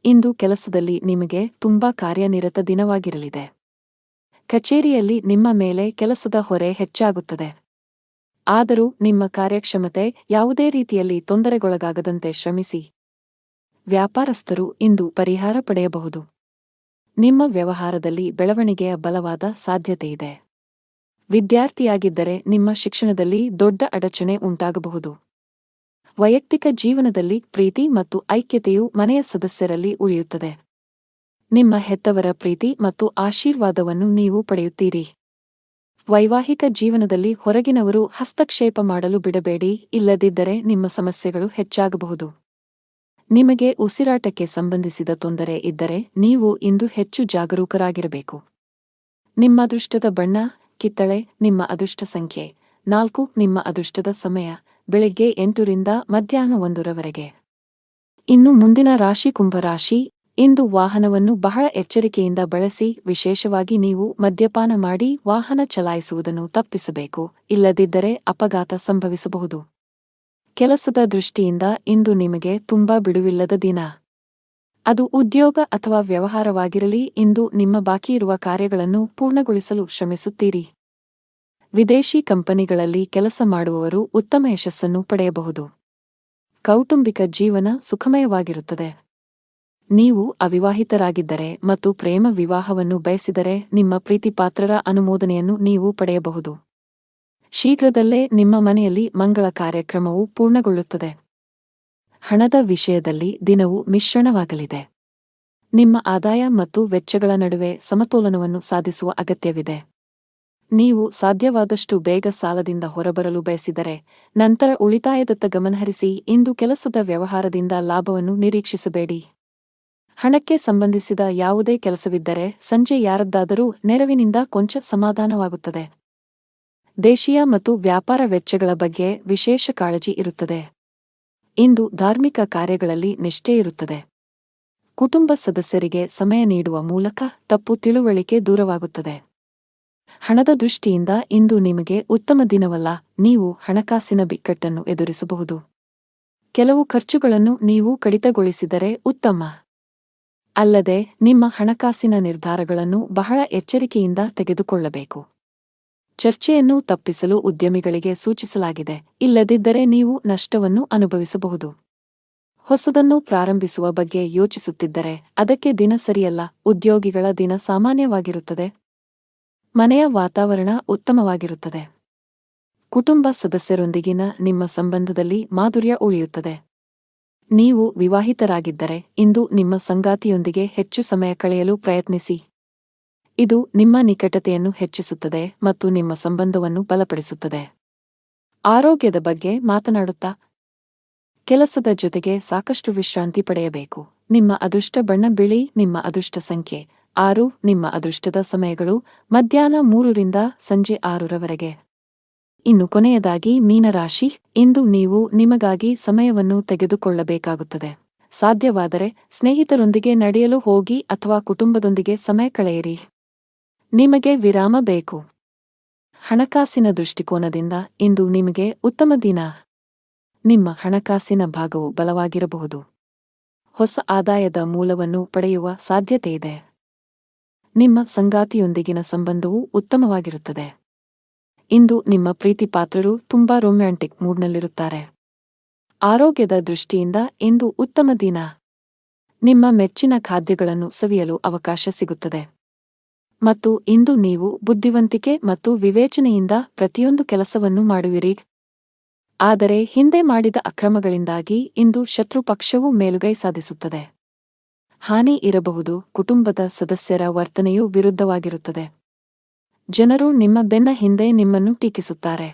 ಇಂದು ಕೆಲಸದಲ್ಲಿ ನಿಮಗೆ ತುಂಬಾ ಕಾರ್ಯನಿರತ ದಿನವಾಗಿರಲಿದೆ. ಕಚೇರಿಯಲ್ಲಿ ನಿಮ್ಮ ಮೇಲೆ ಕೆಲಸದ ಹೊರೆ ಹೆಚ್ಚಾಗುತ್ತದೆ. ಆದರೂ ನಿಮ್ಮ ಕಾರ್ಯಕ್ಷಮತೆ ಯಾವುದೇ ರೀತಿಯಲ್ಲಿ ತೊಂದರೆಗೊಳಗಾಗದಂತೆ ಶ್ರಮಿಸಿ. ವ್ಯಾಪಾರಸ್ಥರು ಇಂದು ಪರಿಹಾರ ಪಡೆಯಬಹುದು. ನಿಮ್ಮ ವ್ಯವಹಾರದಲ್ಲಿ ಬೆಳವಣಿಗೆಯ ಬಲವಾದ ಸಾಧ್ಯತೆಯಿದೆ. ವಿದ್ಯಾರ್ಥಿಯಾಗಿದ್ದರೆ ನಿಮ್ಮ ಶಿಕ್ಷಣದಲ್ಲಿ ದೊಡ್ಡ ಅಡಚಣೆ ಉಂಟಾಗಬಹುದು. ವೈಯಕ್ತಿಕ ಜೀವನದಲ್ಲಿ ಪ್ರೀತಿ ಮತ್ತು ಐಕ್ಯತೆಯು ಮನೆಯ ಸದಸ್ಯರಲ್ಲಿ ಉಳಿಯುತ್ತದೆ. ನಿಮ್ಮ ಹೆತ್ತವರ ಪ್ರೀತಿ ಮತ್ತು ಆಶೀರ್ವಾದವನ್ನು ನೀವು ಪಡೆಯುತ್ತೀರಿ. ವೈವಾಹಿಕ ಜೀವನದಲ್ಲಿ ಹೊರಗಿನವರು ಹಸ್ತಕ್ಷೇಪ ಮಾಡಲು ಬಿಡಬೇಡಿ, ಇಲ್ಲದಿದ್ದರೆ ನಿಮ್ಮ ಸಮಸ್ಯೆಗಳು ಹೆಚ್ಚಾಗಬಹುದು. ನಿಮಗೆ ಉಸಿರಾಟಕ್ಕೆ ಸಂಬಂಧಿಸಿದ ತೊಂದರೆ ಇದ್ದರೆ ನೀವು ಇಂದು ಹೆಚ್ಚು ಜಾಗರೂಕರಾಗಿರಬೇಕು. ನಿಮ್ಮ ಅದೃಷ್ಟದ ಬಣ್ಣ ಕಿತ್ತಳೆ. ನಿಮ್ಮ ಅದೃಷ್ಟ ಸಂಖ್ಯೆ 4. ನಿಮ್ಮ ಅದೃಷ್ಟದ ಸಮಯ ಬೆಳಿಗ್ಗೆ 8 ರಿಂದ ಮಧ್ಯಾಹ್ನ 1 ರವರೆಗೆ. ಇನ್ನು ಮುಂದಿನ ರಾಶಿ ಕುಂಭರಾಶಿ. ಇಂದು ವಾಹನವನ್ನು ಬಹಳ ಎಚ್ಚರಿಕೆಯಿಂದ ಬಳಸಿ, ವಿಶೇಷವಾಗಿ ನೀವು ಮದ್ಯಪಾನ ಮಾಡಿ ವಾಹನ ಚಲಾಯಿಸುವುದನ್ನು ತಪ್ಪಿಸಬೇಕು, ಇಲ್ಲದಿದ್ದರೆ ಅಪಘಾತ ಸಂಭವಿಸಬಹುದು. ಕೆಲಸದ ದೃಷ್ಟಿಯಿಂದ ಇಂದು ನಿಮಗೆ ತುಂಬಾ ಬಿಡುವಿಲ್ಲದ ದಿನ. ಅದು ಉದ್ಯೋಗ ಅಥವಾ ವ್ಯವಹಾರವಾಗಿರಲಿ, ಇಂದು ನಿಮ್ಮ ಬಾಕಿಯಿರುವ ಕಾರ್ಯಗಳನ್ನು ಪೂರ್ಣಗೊಳಿಸಲು ಶ್ರಮಿಸುತ್ತೀರಿ. ವಿದೇಶಿ ಕಂಪನಿಗಳಲ್ಲಿ ಕೆಲಸ ಮಾಡುವವರು ಉತ್ತಮ ಯಶಸ್ಸನ್ನು ಪಡೆಯಬಹುದು. ಕೌಟುಂಬಿಕ ಜೀವನ ಸುಖಮಯವಾಗಿರುತ್ತದೆ. ನೀವು ಅವಿವಾಹಿತರಾಗಿದ್ದರೆ ಮತ್ತು ಪ್ರೇಮ ವಿವಾಹವನ್ನು ಬಯಸಿದರೆ ನಿಮ್ಮ ಪ್ರೀತಿಪಾತ್ರರ ಅನುಮೋದನೆಯನ್ನು ನೀವು ಪಡೆಯಬಹುದು. ಶೀಘ್ರದಲ್ಲೇ ನಿಮ್ಮ ಮನೆಯಲ್ಲಿ ಮಂಗಳ ಕಾರ್ಯಕ್ರಮವು ಪೂರ್ಣಗೊಳ್ಳುತ್ತದೆ. ಹಣದ ವಿಷಯದಲ್ಲಿ ದಿನವು ಮಿಶ್ರಣವಾಗಲಿದೆ. ನಿಮ್ಮ ಆದಾಯ ಮತ್ತು ವೆಚ್ಚಗಳ ನಡುವೆ ಸಮತೋಲನವನ್ನು ಸಾಧಿಸುವ ಅಗತ್ಯವಿದೆ. ನೀವು ಸಾಧ್ಯವಾದಷ್ಟು ಬೇಗ ಸಾಲದಿಂದ ಹೊರಬರಲು ಬಯಸಿದರೆ, ನಂತರ ಉಳಿತಾಯದತ್ತ ಗಮನಹರಿಸಿ. ಇಂದು ಕೆಲಸದ ವ್ಯವಹಾರದಿಂದ ಲಾಭವನ್ನು ನಿರೀಕ್ಷಿಸಬೇಡಿ. ಹಣಕ್ಕೆ ಸಂಬಂಧಿಸಿದ ಯಾವುದೇ ಕೆಲಸವಿದ್ದರೆ ಸಂಜೆ ಯಾರದ್ದಾದರೂ ನೆರವಿನಿಂದ ಕೊಂಚ ಸಮಾಧಾನವಾಗುತ್ತದೆ. ದೇಶೀಯ ಮತ್ತು ವ್ಯಾಪಾರ ವೆಚ್ಚಗಳ ಬಗ್ಗೆ ವಿಶೇಷ ಕಾಳಜಿ ಇರುತ್ತದೆ. ಇಂದು ಧಾರ್ಮಿಕ ಕಾರ್ಯಗಳಲ್ಲಿ ನಿಷ್ಠೆ ಇರುತ್ತದೆ. ಕುಟುಂಬ ಸದಸ್ಯರಿಗೆ ಸಮಯ ನೀಡುವ ಮೂಲಕ ತಪ್ಪು ತಿಳುವಳಿಕೆ ದೂರವಾಗುತ್ತದೆ. ಹಣದ ದೃಷ್ಟಿಯಿಂದ ಇಂದು ನಿಮಗೆ ಉತ್ತಮ ದಿನವಲ್ಲ. ನೀವು ಹಣಕಾಸಿನ ಬಿಕ್ಕಟ್ಟನ್ನು ಎದುರಿಸಬಹುದು. ಕೆಲವು ಖರ್ಚುಗಳನ್ನು ನೀವು ಕಡಿತಗೊಳಿಸಿದರೆ ಉತ್ತಮ. ಅಲ್ಲದೆ ನಿಮ್ಮ ಹಣಕಾಸಿನ ನಿರ್ಧಾರಗಳನ್ನು ಬಹಳ ಎಚ್ಚರಿಕೆಯಿಂದ ತೆಗೆದುಕೊಳ್ಳಬೇಕು. ಚರ್ಚೆಯನ್ನು ತಪ್ಪಿಸಲು ಉದ್ಯಮಿಗಳಿಗೆ ಸೂಚಿಸಲಾಗಿದೆ, ಇಲ್ಲದಿದ್ದರೆ ನೀವು ನಷ್ಟವನ್ನು ಅನುಭವಿಸಬಹುದು. ಹೊಸದನ್ನು ಪ್ರಾರಂಭಿಸುವ ಬಗ್ಗೆ ಯೋಚಿಸುತ್ತಿದ್ದರೆ ಅದಕ್ಕೆ ದಿನ ಸರಿಯಲ್ಲ. ಉದ್ಯೋಗಿಗಳ ದಿನ ಸಾಮಾನ್ಯವಾಗಿರುತ್ತದೆ. ಮನೆಯ ವಾತಾವರಣ ಉತ್ತಮವಾಗಿರುತ್ತದೆ. ಕುಟುಂಬ ಸದಸ್ಯರೊಂದಿಗಿನ ನಿಮ್ಮ ಸಂಬಂಧದಲ್ಲಿ ಮಾಧುರ್ಯ ಉಳಿಯುತ್ತದೆ. ನೀವು ವಿವಾಹಿತರಾಗಿದ್ದರೆ ಇಂದು ನಿಮ್ಮ ಸಂಗಾತಿಯೊಂದಿಗೆ ಹೆಚ್ಚು ಸಮಯ ಕಳೆಯಲು ಪ್ರಯತ್ನಿಸಿ. ಇದು ನಿಮ್ಮ ನಿಕಟತೆಯನ್ನು ಹೆಚ್ಚಿಸುತ್ತದೆ ಮತ್ತು ನಿಮ್ಮ ಸಂಬಂಧವನ್ನು ಬಲಪಡಿಸುತ್ತದೆ. ಆರೋಗ್ಯದ ಬಗ್ಗೆ ಮಾತನಾಡುತ್ತಾ, ಕೆಲಸದ ಜೊತೆಗೆ ಸಾಕಷ್ಟು ವಿಶ್ರಾಂತಿ ಪಡೆಯಬೇಕು. ನಿಮ್ಮ ಅದೃಷ್ಟ ಬಣ್ಣ ಬಿಳಿ. ನಿಮ್ಮ ಅದೃಷ್ಟ ಸಂಖ್ಯೆ 6. ನಿಮ್ಮ ಅದೃಷ್ಟದ ಸಮಯಗಳು ಮಧ್ಯಾಹ್ನ 3 ರಿಂದ ಸಂಜೆ 6 ರವರೆಗೆ. ಇನ್ನು ಕೊನೆಯದಾಗಿ ಮೀನರಾಶಿ. ಇಂದು ನೀವು ನಿಮಗಾಗಿ ಸಮಯವನ್ನು ತೆಗೆದುಕೊಳ್ಳಬೇಕಾಗುತ್ತದೆ. ಸಾಧ್ಯವಾದರೆ ಸ್ನೇಹಿತರೊಂದಿಗೆ ನಡೆಯಲು ಹೋಗಿ ಅಥವಾ ಕುಟುಂಬದೊಂದಿಗೆ ಸಮಯ ಕಳೆಯಿರಿ. ನಿಮಗೆ ವಿರಾಮ ಬೇಕು. ಹಣಕಾಸಿನ ದೃಷ್ಟಿಕೋನದಿಂದ ಇಂದು ನಿಮಗೆ ಉತ್ತಮ ದಿನ. ನಿಮ್ಮ ಹಣಕಾಸಿನ ಭಾಗವು ಬಲವಾಗಿರಬಹುದು. ಹೊಸ ಆದಾಯದ ಮೂಲವನ್ನು ಪಡೆಯುವ ಸಾಧ್ಯತೆಯಿದೆ. ನಿಮ್ಮ ಸಂಗಾತಿಯೊಂದಿಗಿನ ಸಂಬಂಧವು ಉತ್ತಮವಾಗಿರುತ್ತದೆ. ಇಂದು ನಿಮ್ಮ ಪ್ರೀತಿಪಾತ್ರರು ತುಂಬಾ ರೊಮ್ಯಾಂಟಿಕ್ ಮೂಡ್ನಲ್ಲಿರುತ್ತಾರೆ. ಆರೋಗ್ಯದ ದೃಷ್ಟಿಯಿಂದ ಇಂದು ಉತ್ತಮ ದಿನ. ನಿಮ್ಮ ಮೆಚ್ಚಿನ ಖಾದ್ಯಗಳನ್ನು ಸವಿಯಲು ಅವಕಾಶ ಸಿಗುತ್ತದೆ. ಮತ್ತು ಇಂದು ನೀವು ಬುದ್ಧಿವಂತಿಕೆ ಮತ್ತು ವಿವೇಚನೆಯಿಂದ ಪ್ರತಿಯೊಂದು ಕೆಲಸವನ್ನು ಮಾಡುವಿರಿ. ಆದರೆ ಹಿಂದೆ ಮಾಡಿದ ಅಕ್ರಮಗಳಿಂದಾಗಿ ಇಂದು ಶತ್ರುಪಕ್ಷವು ಮೇಲುಗೈ ಸಾಧಿಸುತ್ತದೆ. ಹಾನಿ ಇರಬಹುದು. ಕುಟುಂಬದ ಸದಸ್ಯರ ವರ್ತನೆಯು ವಿರುದ್ಧವಾಗಿರುತ್ತದೆ. ಜನರು ನಿಮ್ಮ ಬೆನ್ನ ಹಿಂದೆ ನಿಮ್ಮನ್ನು ಟೀಕಿಸುತ್ತಾರೆ.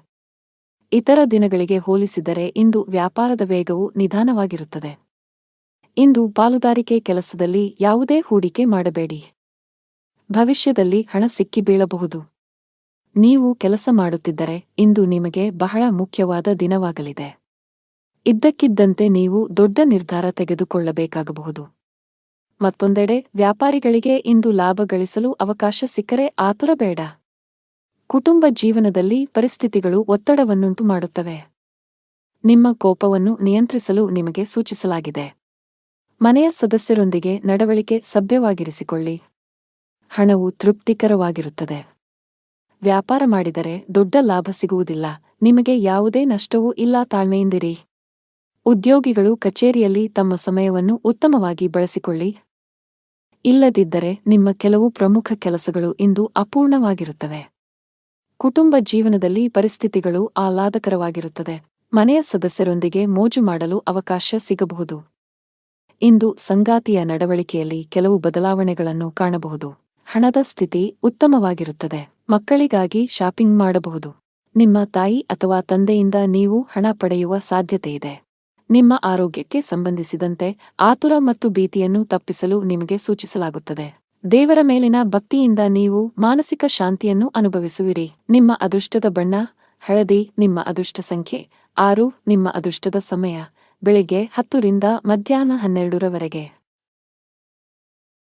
ಇತರ ದಿನಗಳಿಗೆ ಹೋಲಿಸಿದರೆ ಇಂದು ವ್ಯಾಪಾರದ ವೇಗವು ನಿಧಾನವಾಗಿರುತ್ತದೆ. ಇಂದು ಪಾಲುದಾರಿಕೆ ಕೆಲಸದಲ್ಲಿ ಯಾವುದೇ ಹೂಡಿಕೆ ಮಾಡಬೇಡಿ. ಭವಿಷ್ಯದಲ್ಲಿ ಹಣ ಸಿಕ್ಕಿಬೀಳಬಹುದು. ನೀವು ಕೆಲಸ ಮಾಡುತ್ತಿದ್ದರೆ ಇಂದು ನಿಮಗೆ ಬಹಳ ಮುಖ್ಯವಾದ ದಿನವಾಗಲಿದೆ. ಇದ್ದಕ್ಕಿದ್ದಂತೆ ನೀವು ದೊಡ್ಡ ನಿರ್ಧಾರ ತೆಗೆದುಕೊಳ್ಳಬೇಕಾಗಬಹುದು. ಮತ್ತೊಂದೆಡೆ ವ್ಯಾಪಾರಿಗಳಿಗೆ ಇಂದು ಲಾಭ ಗಳಿಸಲು ಅವಕಾಶ ಸಿಕ್ಕರೆ ಆತುರ ಬೇಡ. ಕುಟುಂಬ ಜೀವನದಲ್ಲಿ ಪರಿಸ್ಥಿತಿಗಳು ಒತ್ತಡವನ್ನುಂಟು ಮಾಡುತ್ತವೆ. ನಿಮ್ಮ ಕೋಪವನ್ನು ನಿಯಂತ್ರಿಸಲು ನಿಮಗೆ ಸೂಚಿಸಲಾಗಿದೆ. ಮನೆಯ ಸದಸ್ಯರೊಂದಿಗೆ ನಡವಳಿಕೆ ಸಭ್ಯವಾಗಿರಿಸಿಕೊಳ್ಳಿ. ಹಣವು ತೃಪ್ತಿಕರವಾಗಿರುತ್ತದೆ. ವ್ಯಾಪಾರ ಮಾಡಿದರೆ ದೊಡ್ಡ ಲಾಭ ಸಿಗುವುದಿಲ್ಲ. ನಿಮಗೆ ಯಾವುದೇ ನಷ್ಟವೂ ಇಲ್ಲ. ತಾಳ್ಮೆಯಿಂದಿರಿ. ಉದ್ಯೋಗಿಗಳು ಕಚೇರಿಯಲ್ಲಿ ತಮ್ಮ ಸಮಯವನ್ನು ಉತ್ತಮವಾಗಿ ಬಳಸಿಕೊಳ್ಳಿ. ಇಲ್ಲದಿದ್ದರೆ ನಿಮ್ಮ ಕೆಲವು ಪ್ರಮುಖ ಕೆಲಸಗಳು ಇಂದು ಅಪೂರ್ಣವಾಗಿರುತ್ತವೆ. ಕುಟುಂಬ ಜೀವನದಲ್ಲಿ ಪರಿಸ್ಥಿತಿಗಳು ಆಹ್ಲಾದಕರವಾಗಿರುತ್ತದೆ. ಮನೆಯ ಸದಸ್ಯರೊಂದಿಗೆ ಮೋಜು ಮಾಡಲು ಅವಕಾಶ ಸಿಗಬಹುದು. ಇಂದು ಸಂಗಾತಿಯ ನಡವಳಿಕೆಯಲ್ಲಿ ಕೆಲವು ಬದಲಾವಣೆಗಳನ್ನು ಕಾಣಬಹುದು. ಹಣದ ಸ್ಥಿತಿ ಉತ್ತಮವಾಗಿರುತ್ತದೆ. ಮಕ್ಕಳಿಗಾಗಿ ಶಾಪಿಂಗ್ ಮಾಡಬಹುದು. ನಿಮ್ಮ ತಾಯಿ ಅಥವಾ ತಂದೆಯಿಂದ ನೀವು ಹಣ ಪಡೆಯುವ ಸಾಧ್ಯತೆಯಿದೆ. ನಿಮ್ಮ ಆರೋಗ್ಯಕ್ಕೆ ಸಂಬಂಧಿಸಿದಂತೆ ಆತುರ ಮತ್ತು ಭೀತಿಯನ್ನು ತಪ್ಪಿಸಲು ನಿಮಗೆ ಸೂಚಿಸಲಾಗುತ್ತದೆ. ದೇವರ ಮೇಲಿನ ಭಕ್ತಿಯಿಂದ ನೀವು ಮಾನಸಿಕ ಶಾಂತಿಯನ್ನು ಅನುಭವಿಸುವಿರಿ. ನಿಮ್ಮ ಅದೃಷ್ಟದ ಬಣ್ಣ ಹಳದಿ. ನಿಮ್ಮ ಅದೃಷ್ಟ ಸಂಖ್ಯೆ 6. ನಿಮ್ಮ ಅದೃಷ್ಟದ ಸಮಯ ಬೆಳಿಗ್ಗೆ 10 ರಿಂದ ಮಧ್ಯಾಹ್ನ 12 ರವರೆಗೆ.